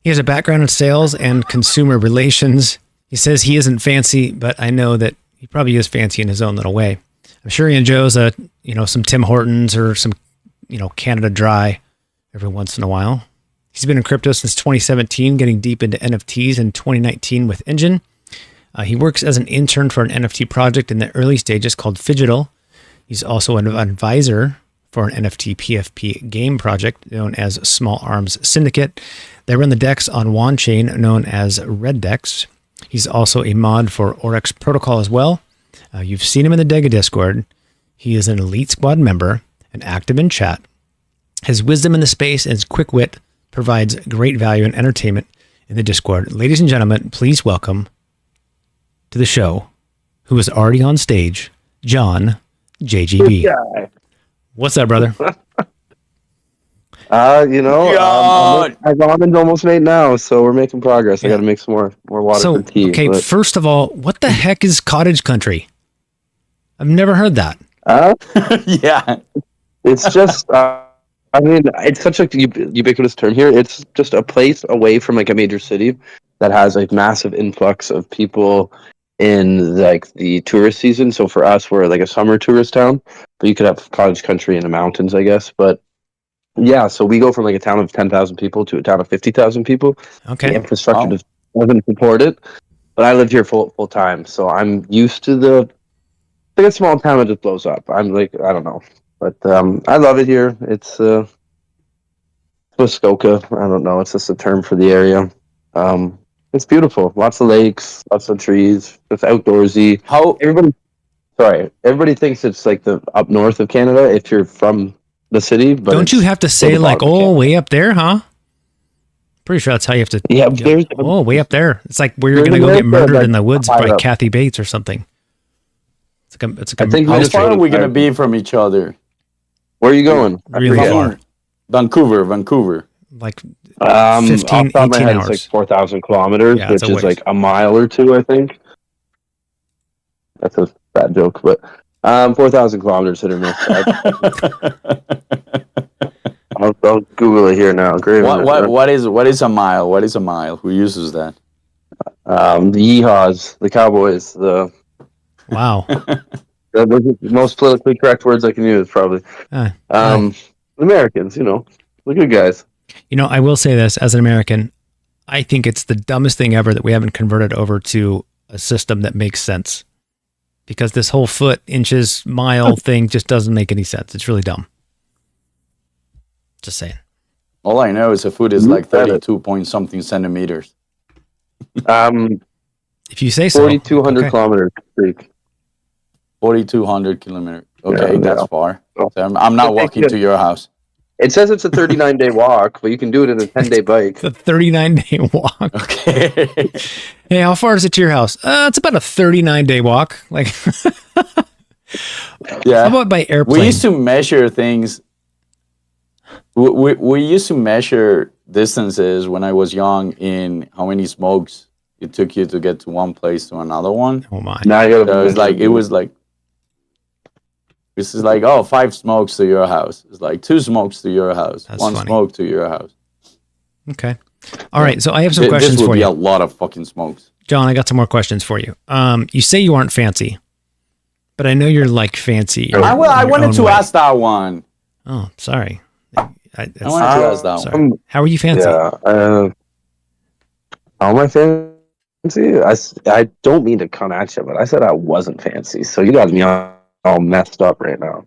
He has a background in sales and consumer relations. He says he isn't fancy, but I know that he probably is fancy in his own little way. I'm sure he enjoys some Tim Hortons or some, Canada Dry every once in a while. He's been in crypto since 2017, getting deep into NFTs in 2019 with Engine. He works as an intern for an NFT project in the early stages called Fidgetal. He's also an advisor for an NFT PFP game project known as Small Arms Syndicate. They run the DEX on one chain known as Red DEX. He's also a mod for Oryx Protocol as well. You've seen him in the DEGA Discord. He is an Elite Squad member and active in chat. His wisdom in the space and his quick wit provides great value and entertainment in the Discord. Ladies and gentlemen, please welcome to the show, who is already on stage, John JGB. Yeah. What's up, brother? My ramen's almost made now, so we're making progress. I got to make some more water So, for tea. okay, but- first of all, what the heck is cottage country? I've never heard that. Yeah. It's just, it's such a ubiquitous term here. It's just a place away from like a major city that has like massive influx of people in like the tourist season. So for us, we're like a summer tourist town, but you could have cottage country in the mountains, I guess. But yeah, so we go from like a town of 10,000 people to a town of 50,000 people. Okay. The infrastructure just doesn't support it. But I live here full time, so I'm used to like a small town that just blows up. I'm like, I don't know. But I love it here. It's Muskoka. I don't know. It's just a term for the area. It's beautiful. Lots of lakes, lots of trees. It's outdoorsy. Everybody thinks it's like the up north of Canada if you're from the city. But don't you have to say like, way up there, huh? Pretty sure that's how you have to. Yeah, way up there. It's like where you're There's gonna go a get way up there, murdered like, in the woods high by up. Kathy Bates or something. It's like I think How just far are really we going to be from each other? Where are you going? I Really forget. far. Vancouver. Like 15, Off the top of my 18 head, hours. it's like 4,000 kilometers, Yeah, it's which a is ways. like a mile or two, I think. That's a bad joke, but 4,000 kilometers hit or miss. I'll Google it here now. Great. What is a mile? What is a mile? Who uses that? The Yeehaws, the Cowboys, the Wow. the most politically correct words I can use, probably. The Americans, the good guys. I will say this as an American, I think it's the dumbest thing ever that we haven't converted over to a system that makes sense. Because this whole foot, inches, mile thing just doesn't make any sense. It's really dumb. Just saying. All I know is a foot is like 32 point something centimeters. If you say so. 4,200 okay. kilometers. Freak. 4,200 kilometers. Okay, Yeah, that's yeah. far. So I'm not walking to your house. It says it's a 39-day walk, but you can do it in a 10-day bike. It's a 39-day walk. Okay. Hey, how far is it to your house? It's about a 39-day walk. Like, Yeah. how about by airplane? We used to measure things. We used to measure distances when I was young in how many smokes it took you to get to one place to another one. Oh my. Now you gotta So it was like This is like, oh, 5 smokes to your house. It's like 2 smokes to your house. That's 1 funny. smoke to your house. Okay. All right. So I have some This questions would for be you. a lot of fucking smokes. John, I got some more questions for you. You say you aren't fancy, but I know you're like fancy. I in your wanted own to way. ask that one. Oh, sorry. I wanted to ask that sorry. one. How are you fancy? Yeah. How am I fancy? I don't mean to come at you, but I said I wasn't fancy. So you got me all messed up right now.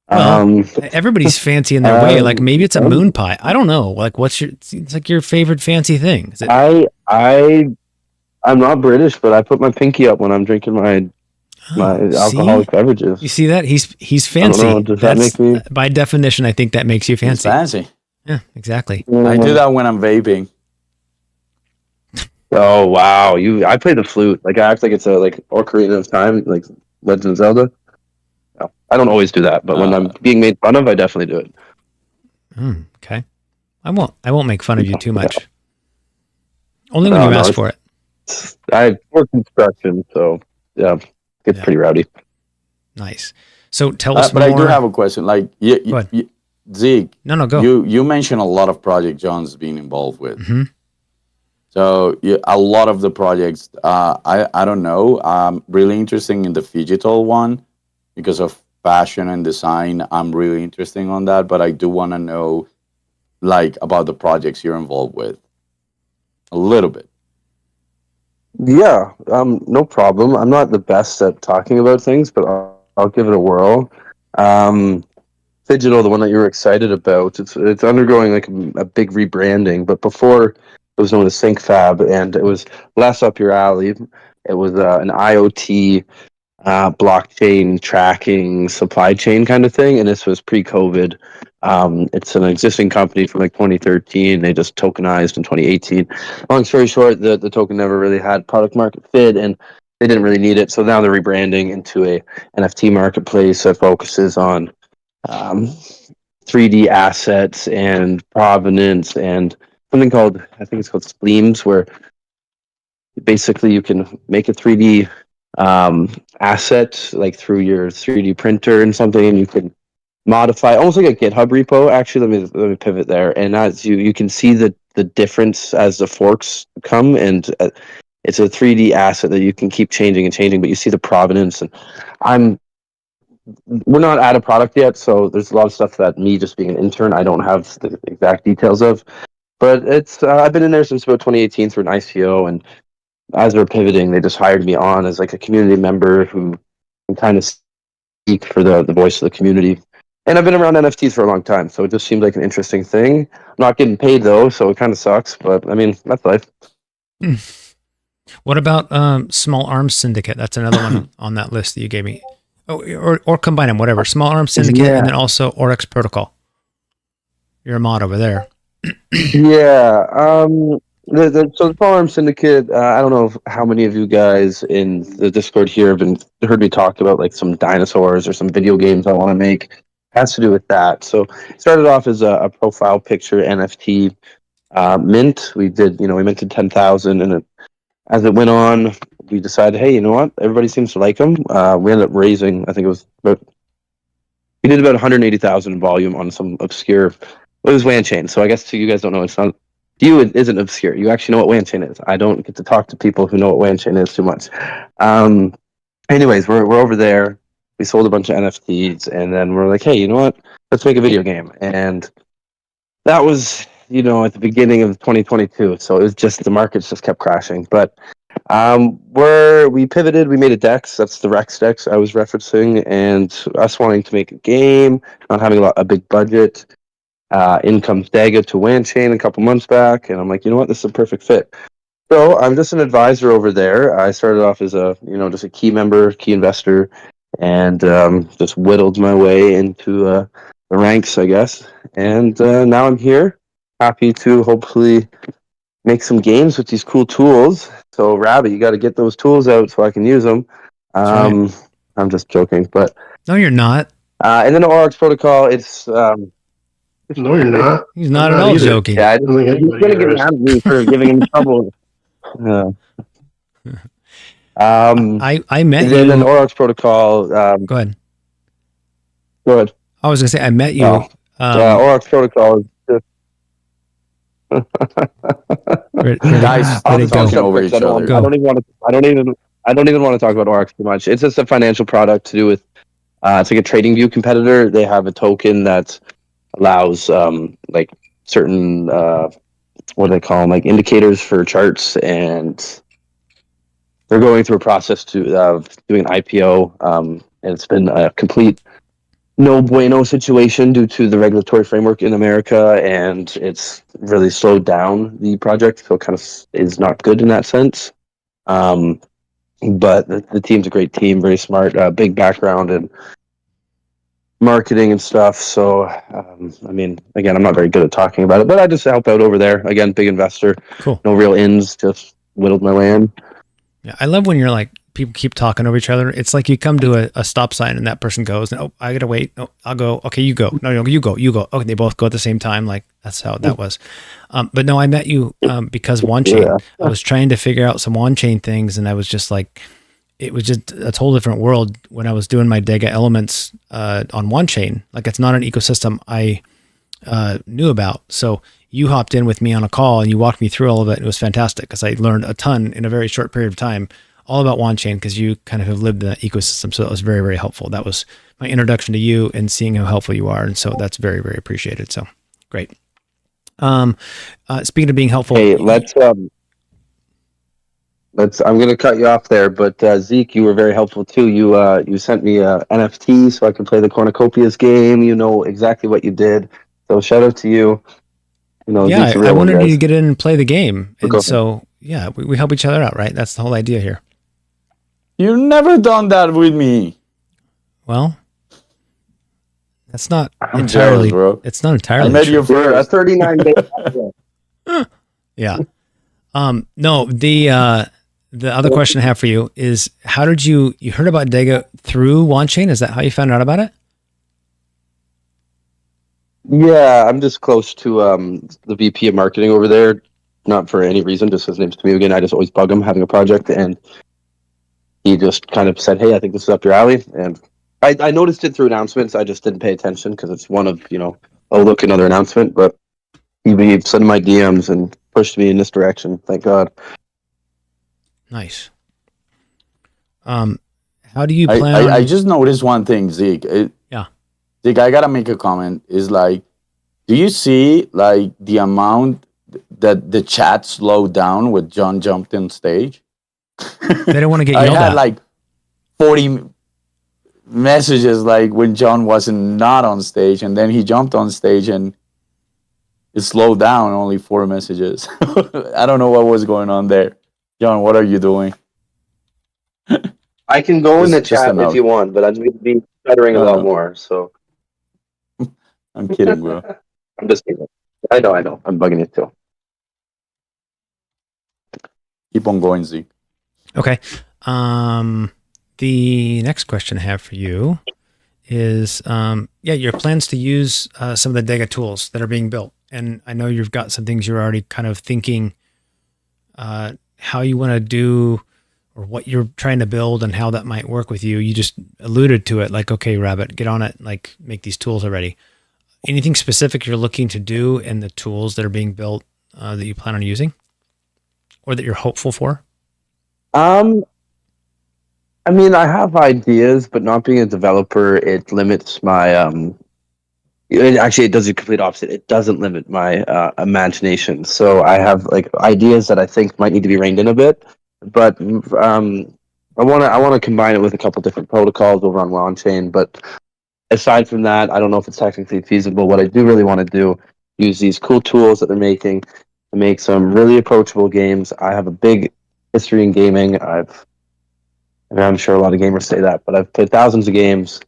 Well, everybody's fancy in their way. Like maybe it's a moon pie. I don't know. Like what's it's like your favorite fancy thing? Is it, I'm not British, but I put my pinky up when I'm drinking my alcoholic beverages. You see that? He's fancy. I don't know, does that make me by definition, I think that makes you It's fancy. fancy. Yeah, exactly. I do that when I'm vaping. Oh wow, I play the flute. Like I act like it's a Ocarina of Time, like Legend of Zelda. No, I don't always do that, but when I'm being made fun of, I definitely do it. Okay. I won't make fun of you too much. Only when you ask for it. I work construction, so yeah, it's pretty rowdy. Nice. So tell us But more. I do have a question. Like, Zeke. No, go. You mentioned a lot of projects John's been involved with. Mm-hmm. So a lot of the projects, I don't know. Really interesting in the digital one because of fashion and design. I'm really interested on that, but I do want to know, like, about the projects you're involved with a little bit. Yeah, no problem. I'm not the best at talking about things, but I'll give it a whirl. Digital, the one that you were excited about, it's undergoing like a big rebranding, but before it was known as Cnft, and it was less up your alley. It was an IoT blockchain tracking supply chain kind of thing, and this was pre-COVID. It's an existing company from like 2013. They just tokenized in 2018. Long story short, the token never really had product market fit, and they didn't really need it. So now they're rebranding into a NFT marketplace that focuses on 3D assets and provenance and something called, I think it's called Spleams, where basically you can make a 3D asset like through your 3D printer and something, and you can modify almost like a GitHub repo. Actually, let me pivot there, and as you can see the difference as the forks come, and it's a 3D asset that you can keep changing and changing, but you see the provenance. And we're not at a product yet, so there's a lot of stuff that me just being an intern, I don't have the exact details of. But it's I've been in there since about 2018 through an ICO, and as they're pivoting, they just hired me on as like a community member who can kind of speak for the voice of the community. And I've been around NFTs for a long time, so it just seemed like an interesting thing. I'm not getting paid though, so it kind of sucks, but I mean, that's life. What about Small Arms Syndicate? That's another one on that list that you gave me. Oh, or combine them, whatever. Small Arms Syndicate, and then also Oryx Protocol. You're a mod over there. Yeah. So the Small Arms Syndicate, I don't know how many of you guys in the Discord here have heard me talk about like some dinosaurs or some video games I want to make. It has to do with that. So it started off as a profile picture NFT mint. We minted 10,000, and as it went on, we decided, hey, you know what? Everybody seems to like them. We ended up raising, I think we did about 180,000 in volume on some obscure. It was WAN so I guess you guys don't know. It's not. You, it isn't obscure. You actually know what WAN is. I don't get to talk to people who know what WAN is too much. Anyways, we're over there. We sold a bunch of NFTs, and then we're like, hey, you know what? Let's make a video game. And that was, at the beginning of 2022. So it was just, the markets just kept crashing. But we pivoted. We made a DEX. That's the Rex DEX I was referencing, and us wanting to make a game, not having a big budget. In comes DEGA to WAN a couple months back, and I'm like, you know what, this is a perfect fit. So I'm just an advisor over there. I started off as just a key member, key investor, and just whittled my way into the ranks, I guess. And now I'm here, happy to hopefully make some games with these cool tools. So Rabbi, you got to get those tools out so I can use them. Right. I'm just joking, but No, you're not. and then the Oryx Protocol, it's. No, you're not. He's not I'm at all either. joking. Yeah, I don't think he's anybody going to get is. mad at me for giving him trouble. I met and you. then Oryx Protocol. Go ahead. Go ahead. I was gonna say I met you. Oh. Oryx Protocol is just Guys, Where'd it go? talking over each other. Go. I don't even want to talk about Oryx too much. It's just a financial product to do with. It's like a TradingView competitor. They have a token that allows like certain what do they call them, like indicators for charts, and they're going through a process to doing an IPO. And it's been a complete no bueno situation due to the regulatory framework in America, and it's really slowed down the project. So it kind of is not good in that sense. But the team's a great team, very smart, big background in marketing and stuff. So, I mean, again, I'm not very good at talking about it, but I just help out over there. Again, big investor. Cool. No real ins, just whittled my way in. Yeah, I love when you're like, people keep talking over each other. It's like you come to a stop sign and that person goes, oh, I gotta wait. Oh, I'll go. Okay, you go. No, you go. Okay, they both go at the same time. Like that's how that was. But no, I met you because OneChain. Yeah. I was trying to figure out some OneChain things, and I was just like, it was just a total different world when I was doing my DEGA elements on OneChain. Like it's not an ecosystem I knew about. So you hopped in with me on a call and you walked me through all of it. It was fantastic because I learned a ton in a very short period of time, all about OneChain, because you kind of have lived in that ecosystem. So that was very, very helpful. That was my introduction to you and seeing how helpful you are. And so that's very, very appreciated. So great. Speaking of being helpful. Hey, I'm going to cut you off there, but Zeke, you were very helpful too. You sent me a NFT so I could play the Cornucopias game. You know exactly what you did. So shout out to you. You know, yeah, Zeke's a I real one, wanted you guys. to get in and play the game. And Go so, yeah, we help each other out, right? That's the whole idea here. You've never done that with me. Well, that's not I'm entirely, jealous, bro. it's not entirely I met true. you We're a first. 39-day. Yeah. No, the other question I have for you is how did you heard about DEGA through OneChain? Is that how you found out about it? Yeah, I'm just close to the VP of marketing over there. Not for any reason, just his name's Tamiu again. I just always bug him having a project, and he just kind of said, "Hey, I think this is up your alley." And I noticed it through announcements. I just didn't pay attention because it's one of, oh, look, another announcement. But he sent my DMs and pushed me in this direction. Thank God. Nice. How do you plan? I just noticed one thing, Zeke. Yeah. Zeke, I gotta make a comment. Is like, do you see like the amount that the chat slowed down when John jumped on stage? They don't want to get I yelled had at. like 40 messages like when John wasn't not on stage, and then he jumped on stage and it slowed down. Only 4 messages. I don't know what was going on there. John, what are you doing? I can go in the Just a chat note. if you want, but I'm going to be stuttering a lot more. So I'm kidding, bro. I'm just kidding. I know. I'm bugging you too. Keep on going, Zeke. Okay. The next question I have for you is, your plans to use some of the DEGA tools that are being built. And I know you've got some things you're already kind of thinking how you want to do or what you're trying to build and how that might work with you. You just alluded to it, like, okay, Rabbit, get on it, like make these tools already. Anything specific you're looking to do in the tools that are being built that you plan on using or that you're hopeful for? I mean, I have ideas, but not being a developer, it limits my it does the complete opposite. It doesn't limit my imagination. So I have like ideas that I think might need to be reined in a bit, but I want to combine it with a couple different protocols over on OneChain. But aside from that, I don't know if it's technically feasible. What I do really want to do, use these cool tools that they're making to make some really approachable games. I have a big history in gaming. I'm sure a lot of gamers say that, but I've played thousands of games.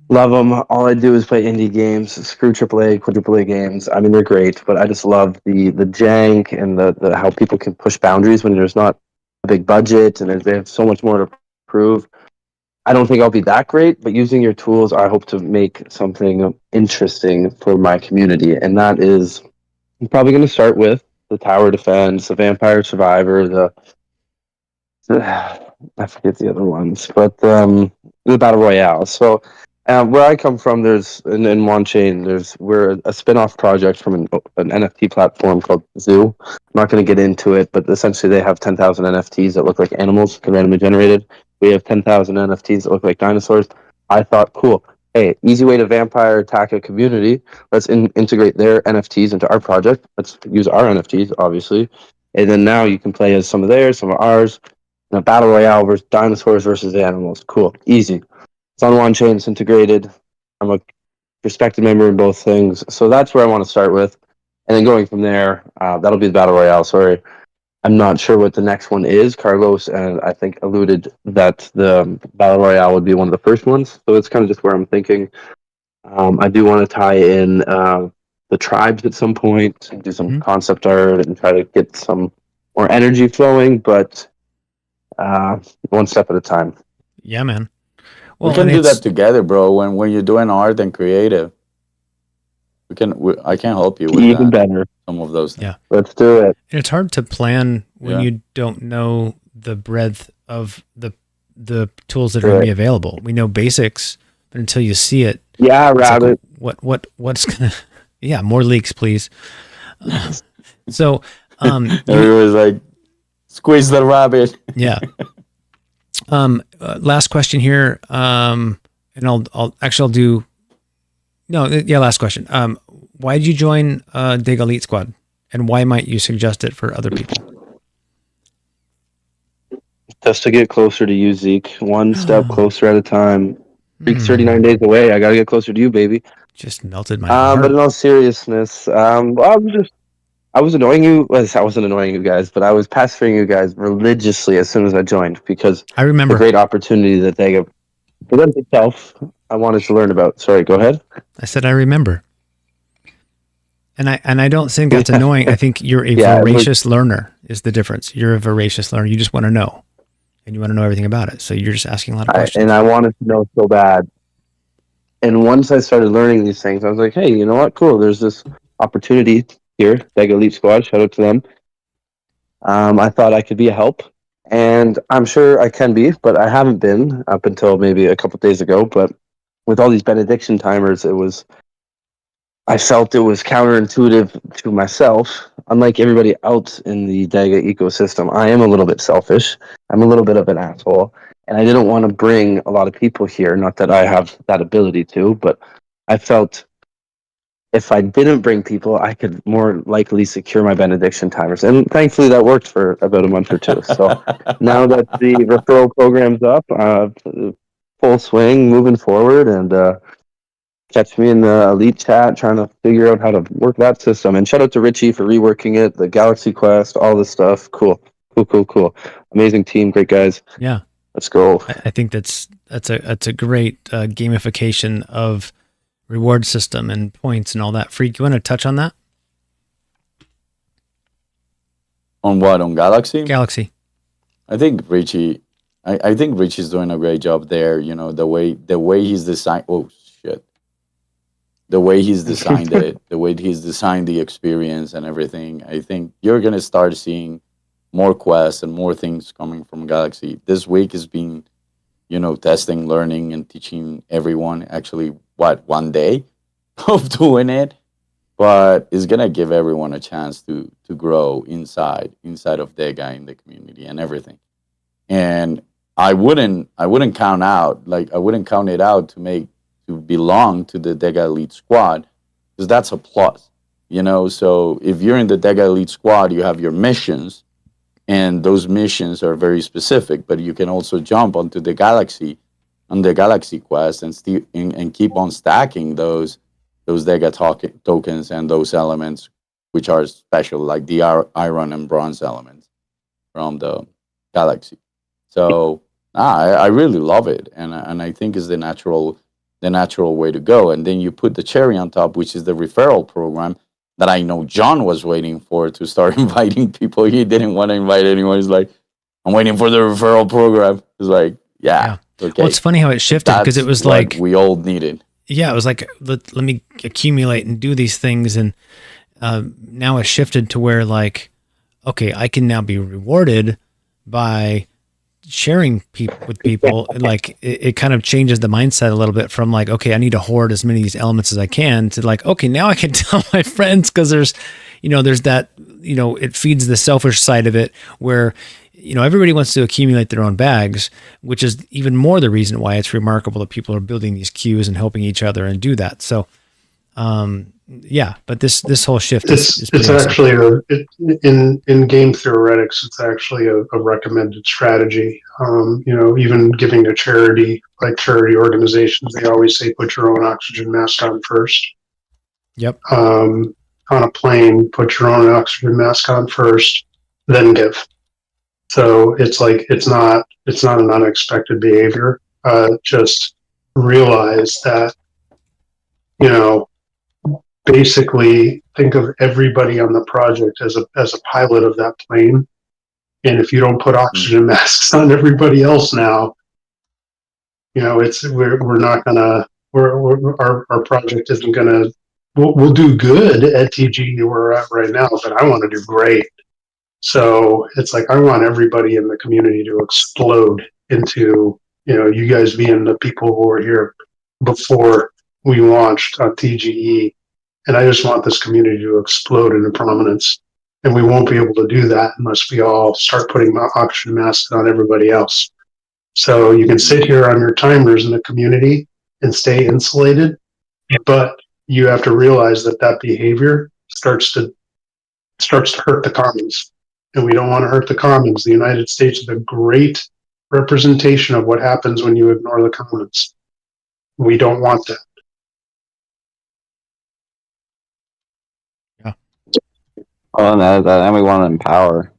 Love them. All I do is play indie games, screw AAA, quadruple A games. I mean, they're great, but I just love the jank and the how people can push boundaries when there's not a big budget and they have so much more to prove. I don't think I'll be that great, but using your tools, I hope to make something interesting for my community. And that is, I'm probably going to start with the Tower Defense, the Vampire Survivor, I forget the other ones, but the Battle Royale. So Where I come from, there's in One Chain, we're a spin-off project from an NFT platform called Zoo. I'm not going to get into it, but essentially they have 10,000 NFTs that look like animals, randomly generated. We have 10,000 NFTs that look like dinosaurs. I thought, cool. Hey, easy way to vampire attack a community. Let's integrate their NFTs into our project. Let's use our NFTs, obviously. And then now you can play as some of theirs, some of ours. In a battle royale versus dinosaurs versus animals. Cool. Easy. It's on One Chain. It's integrated. I'm a respected member in both things. So that's where I want to start with. And then going from there, that'll be the Battle Royale. Sorry. I'm not sure what the next one is. Carlos, and I think alluded that the Battle Royale would be one of the first ones. So it's kind of just where I'm thinking. I do want to tie in the tribes at some point, do some concept art and try to get some more energy flowing, but one step at a time. Yeah, man. Well, we can do that together, bro. When you're doing art and creative, I can help you with even that. better. Some of those things. Yeah, let's do it. And it's hard to plan when you don't know the breadth of the tools that are going to be available. We know basics, but until you see it, yeah, rabbit. Like, what's gonna? Yeah, more leaks, please. So, everyone's like, squeeze the rabbit. Yeah. Last question here. And I'll do. No, yeah. Last question. Why did you join DEGA Elite Squad, and why might you suggest it for other people? Just to get closer to you, Zeke. One step closer at a time. Zeke's 39 days away. I gotta get closer to you, baby. Just melted my heart. But in all seriousness, I was annoying you. I wasn't annoying you guys, but I was pestering you guys religiously as soon as I joined because I remember the great opportunity that they presents itself. I wanted to learn about. Sorry, go ahead. I said I remember, and I don't think that's annoying. I think you're a voracious learner. Is the difference? You're a voracious learner. You just want to know, and you want to know everything about it. So you're just asking a lot of questions. And I wanted to know so bad. And once I started learning these things, I was like, hey, you know what? Cool. There's this opportunity here, DEGA Elite Squad. Shout out to them. I thought I could be a help, and I'm sure I can be, but I haven't been up until maybe a couple of days ago. But with all these benediction timers, I felt it was counterintuitive to myself. Unlike everybody else in the DEGA ecosystem, I am a little bit selfish. I'm a little bit of an asshole. And I didn't want to bring a lot of people here. Not that I have that ability to, but I felt if I didn't bring people, I could more likely secure my benediction timers. And thankfully that worked for about a month or two. So now that the referral program's up, full swing, moving forward, and catch me in the elite chat trying to figure out how to work that system. And shout out to Richie for reworking it, the Galaxy Quest, all this stuff. Cool. Amazing team, great guys. Yeah. Let's go. I think that's a great gamification of reward system and points and all that. Freak, you want to touch on that? On what? On Galaxy? Galaxy. I think Richie. I think Richie's doing a great job there. You know, the way he's designed. Oh shit. The way he's designed it, the way he's designed the experience and everything. I think you're gonna start seeing more quests and more things coming from Galaxy. This week has been, testing, learning, and teaching everyone. Actually, one day of doing it, but it's gonna give everyone a chance to grow inside of DEGA in the community and everything. And I wouldn't count it out to belong to the DEGA Elite Squad, because that's a plus, So if you're in the DEGA Elite Squad, you have your missions. And those missions are very specific, but you can also jump onto the Galaxy, on the Galaxy Quest, and keep on stacking those DEGA tokens and those elements, which are special, like the iron and bronze elements from the Galaxy. So I really love it, and I think it's the natural way to go. And then you put the cherry on top, which is the referral program that I know John was waiting for to start inviting people. He didn't want to invite anyone. He's like, I'm waiting for the referral program. It's like, yeah. Okay. Well, it's funny how it shifted, because it was like we all needed. Yeah, it was like, let me accumulate and do these things. And now it shifted to where, like, okay, I can now be rewarded by sharing with people, like it kind of changes the mindset a little bit from like, okay, I need to hoard as many of these elements as I can to like, okay, now I can tell my friends, because there's that, it feeds the selfish side of it where, everybody wants to accumulate their own bags, which is even more the reason why it's remarkable that people are building these queues and helping each other and do that. So, yeah, but this whole shift is it's awesome. actually in game theoretics, it's actually a recommended strategy. Even giving to charity, like charity organizations, they always say put your own oxygen mask on first. Yep. On a plane, put your own oxygen mask on first, then give. So it's like it's not an unexpected behavior. Just realize that, basically think of everybody on the project as a pilot of that plane. And if you don't put oxygen masks on everybody else now, we're not gonna our project isn't gonna we'll do good at TGE where we're at right now, but I want to do great. So it's like I want everybody in the community to explode into, you guys being the people who were here before we launched on TGE. And I just want this community to explode into prominence. And we won't be able to do that unless we all start putting oxygen masks on everybody else. So you can sit here on your timers in the community and stay insulated, but you have to realize that behavior starts to hurt the commons. And we don't want to hurt the commons. The United States is a great representation of what happens when you ignore the commons. We don't want that. And we want to empower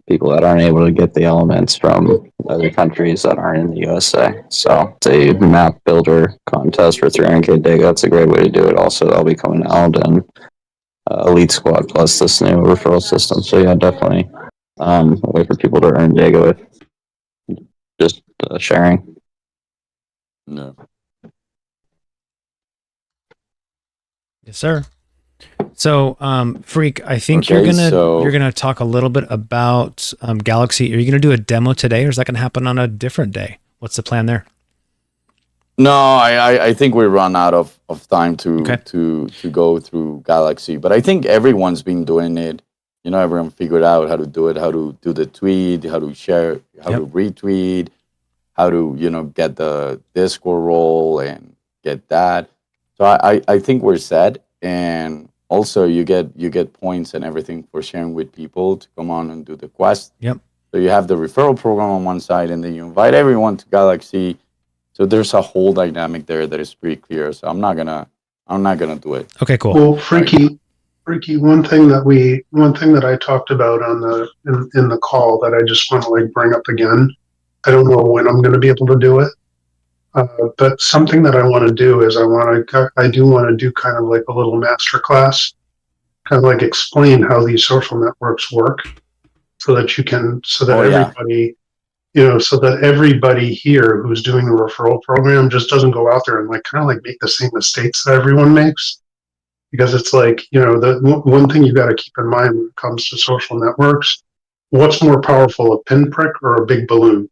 people that aren't able to get the elements from other countries that aren't in the USA. So it's a map builder contest for 300k DEGA. It's a great way to do it. Also, that'll be coming out, and Elite Squad plus this new referral system. So yeah, definitely a way for people to earn DEGA with just sharing. No. Yes, sir. So, Freak, I think Okay, you're gonna talk a little bit about Galaxy. Are you gonna do a demo today, or is that gonna happen on a different day? What's the plan there? No, I think we run out of time to go through Galaxy, but I think everyone's been doing it. Everyone figured out how to do it, how to do the tweet, how to share, how to retweet, how to get the Discord role and get that. So I think we're set, and also you get points and everything for sharing with people to come on and do the quest. Yep. So you have the referral program on one side, and then you invite everyone to Galaxy. So there's a whole dynamic there that is pretty clear. So I'm not gonna do it. Okay, cool. Well, Freaky, one thing that I talked about in the call that I just want to bring up again. I don't know when I'm going to be able to do it, but something that I want to do is I do want to do kind of like a little master class, kind of like explain how these social networks work, so that everybody. So that everybody here who's doing a referral program just doesn't go out there and kind of make the same mistakes that everyone makes. Because it's the one thing you got to keep in mind when it comes to social networks, what's more powerful, a pinprick or a big balloon?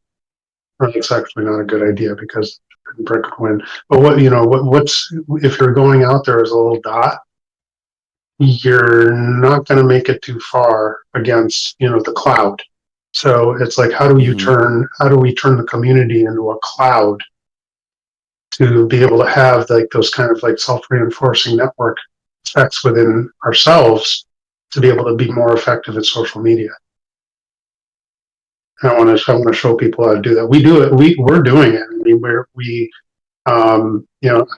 Well, it's actually not a good idea because a pinprick could win. But what's if you're going out there as a little dot, you're not going to make it too far against the cloud. So it's how do we turn the community into a cloud to be able to have those kind of self-reinforcing network effects within ourselves to be able to be more effective in social media. I want to show people how to do that. We do it. We're doing it. I mean,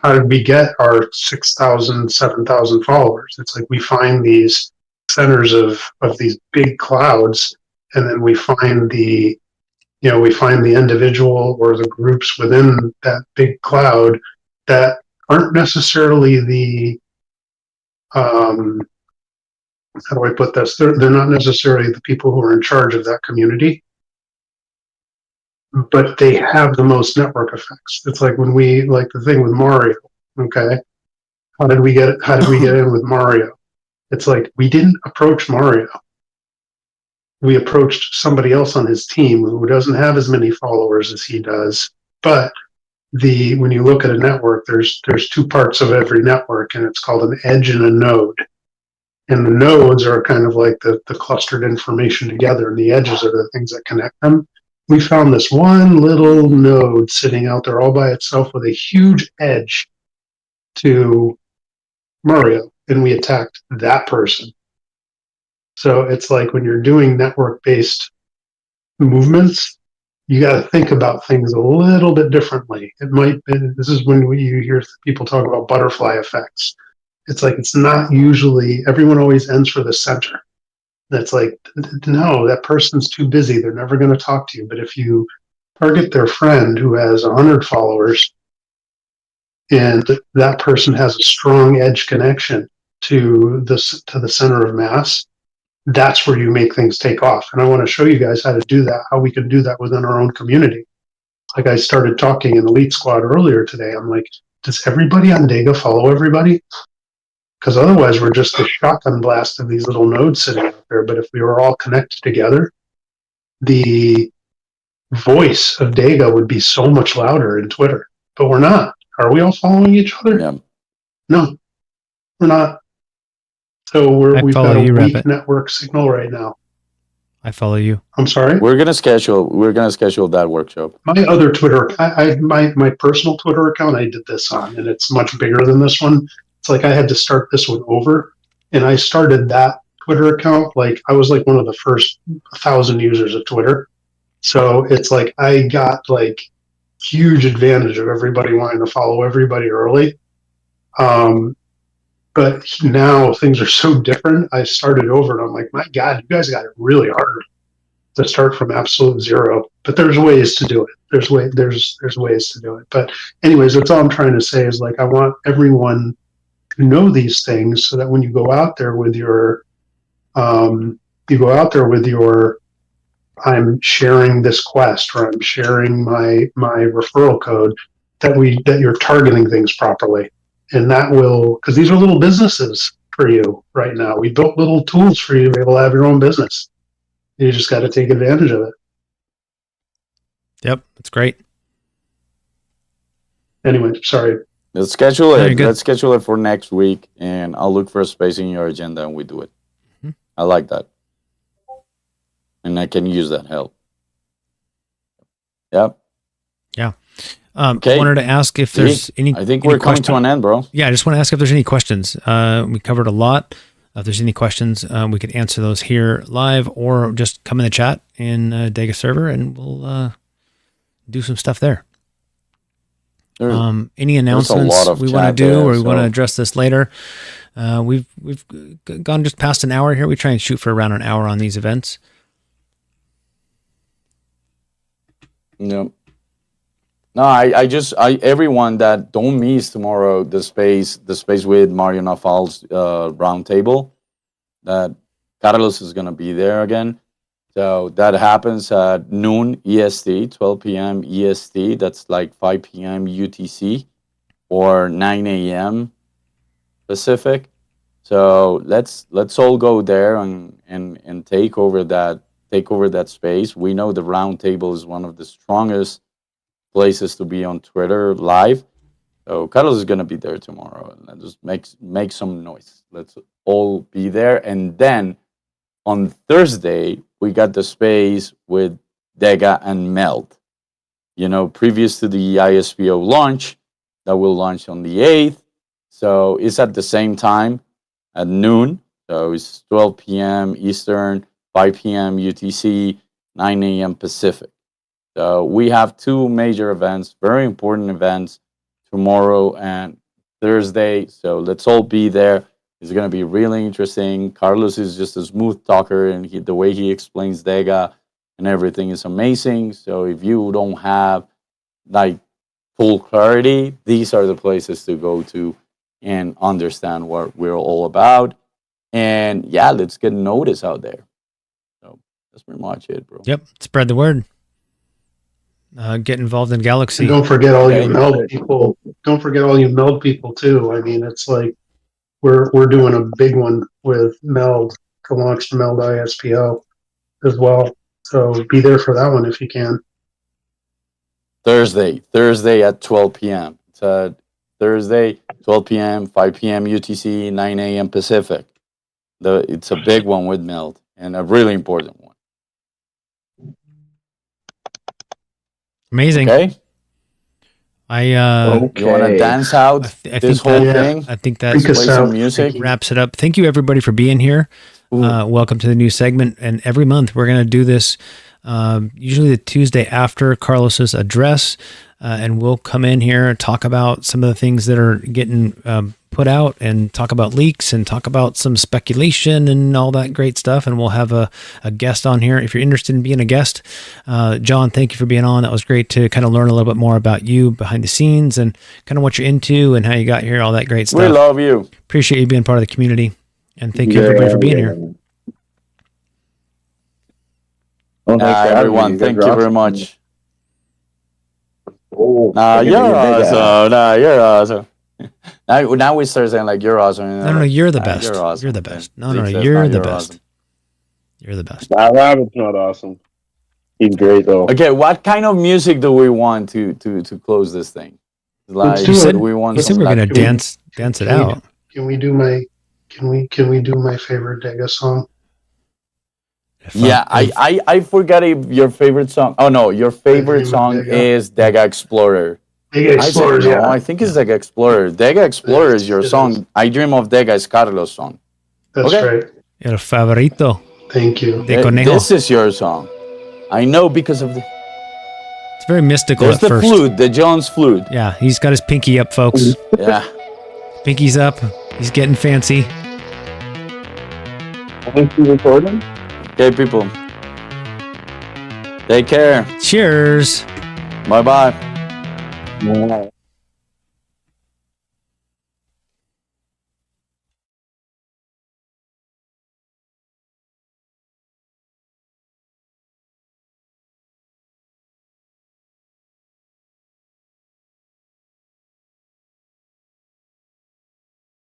how did we get our 6,000, 7,000 followers? It's we find these centers of these big clouds. And then we find the individual or the groups within that big cloud that aren't necessarily the, how do I put this? They're not necessarily the people who are in charge of that community, but they have the most network effects. It's when the thing with Mario. Okay, how did we get in with Mario? It's we didn't approach Mario. we approached somebody else on his team who doesn't have as many followers as he does, but when you look at a network, there's two parts of every network, and it's called an edge and a node. And the nodes are kind of like the clustered information together, and the edges are the things that connect them. We found this one little node sitting out there all by itself with a huge edge to Mario, and we attacked that person. So it's like when you're doing network-based movements, you got to think about things a little bit differently. It might be, this is when you hear people talk about butterfly effects. It's like, it's not usually, everyone always ends for the center. That's like, no, that person's too busy. They're never going to talk to you. But if you target their friend who has 100 followers, and that person has a strong edge connection to the center of mass, that's where you make things take off. And I want to show you guys how to do that, how we can do that within our own community. Like I started talking in Elite Squad earlier today. I'm like, does everybody on DEGA follow everybody? Because otherwise we're just a shotgun blast of these little nodes sitting out there. But if we were all connected together, the voice of DEGA would be so much louder in Twitter. But we're not. Are we all following each other? Yeah. No, we're not. So we've follow got a you, weak Rabbit. network signal right now. I follow you. I'm sorry? We're gonna schedule that workshop. My other Twitter, my personal Twitter account, I did this on, and it's much bigger than this one. It's like I had to start this one over, and I started that Twitter account like I was like one of the first 1,000 users of Twitter. So it's like I got like huge advantage of everybody wanting to follow everybody early. But now things are so different. I started over, and I'm like, my God, you guys got it really hard to start from absolute zero. But there's ways to do it. There's ways to do it. But anyways, that's all I'm trying to say is like I want everyone to know these things so that when you go out there with your, I'm sharing this quest or I'm sharing my referral code, that you're targeting things properly. And that will, because these are little businesses for you right now. We built little tools for you to be able to have your own business. You just got to take advantage of it. Yep, that's great. Anyway, sorry. Let's schedule Very it. good. Let's schedule it for next week, and I'll look for a space in your agenda, and we do it. Mhm. I like that, and I can use that help. Yep. I wanted to ask if there's any. I think any we're coming to an end, bro. Yeah, I just want to ask if there's any questions. We covered a lot. If there's any questions, we could answer those here live, or just come in the chat in DEGA server, and we'll do some stuff there. Any announcements we want to do, or we want to address this later? We've gone just past an hour here. We try and shoot for around an hour on these events. No. No, everyone that don't miss tomorrow the space with Mario Nafal's roundtable, that Carlos is gonna be there again. So that happens at noon EST, 12 p.m. EST. That's like 5 p.m. UTC or 9 a.m. Pacific. So let's all go there and take over that space. We know the roundtable is one of the strongest places to be on Twitter live. So Carlos is gonna be there tomorrow, and just make some noise. Let's all be there. And then on Thursday we got the space with DEGA and Meld. Previous to the ISPO launch that will launch on the 8th. So it's at the same time at noon. So it's 12 p.m. Eastern, 5 p.m. UTC, 9 a.m. Pacific. So we have two major events, very important events, tomorrow and Thursday. So let's all be there. It's going to be really interesting. Carlos is just a smooth talker, and the way he explains DEGA and everything is amazing. So if you don't have like full clarity, these are the places to go to and understand what we're all about. And yeah, let's get notice out there. So that's pretty much it, bro. Yep, spread the word. Get involved in Galaxy. And don't forget all you Meld people. Don't forget all you Meld people too. I mean, it's like we're doing a big one with Meld to launch the Meld ISPO. as well. So be there for that one if you can. Thursday at 12 p.m. It's Thursday, 12 p.m., 5 p.m. UTC, 9 a.m. Pacific. It's a big one with Mild and a really important one. Amazing. Okay? I You want to dance out I this think whole that- thing? I think Freak that's us Play some out. music. wraps it up. Thank you everybody for being here. Welcome to the new segment. And every month we're going to do this usually the Tuesday after Carlos's address. And we'll come in here and talk about some of the things that are getting put out and talk about leaks and talk about some speculation and all that great stuff. And we'll have a guest on here. If you're interested in being a guest, John, thank you for being on. That was great to kind of learn a little bit more about you behind the scenes and kind of what you're into and how you got here, all that great stuff. We love you. Appreciate you being part of the community. And thank you everybody for being here. Well, thanks for having me. Everyone, You guys thank are you very awesome. much. Oh, You're awesome. You're awesome. Now we start saying like you're awesome. No, you're the best. You're awesome. You're the best. No, Zeke no, says, you're the best. awesome. You're the best. Rabbit's not awesome. He's great though. Okay, what kind of music do we want to close this thing? Like, Let's do You it. said, we want you said some we're gonna like- dance it out. Can we do my favorite DEGA song? Yeah, I forgot your favorite song. Oh no, your favorite song DEGA. is DEGA Explorer. DEGA Explorers, I, yeah. I think it's DEGA Explorer. DEGA Explorer is your song. I Dream of DEGA is Carlos' song. That's Okay. right. El favorito Thank you. de conejo. This is your song. I know because of the It's very mystical there's at the first. flute, the Jones flute. Yeah, he's got his pinky up, folks. Yeah. Pinky's up. He's getting fancy. Thanks for recording. Okay, people. Take care. Cheers. Bye bye. Yeah.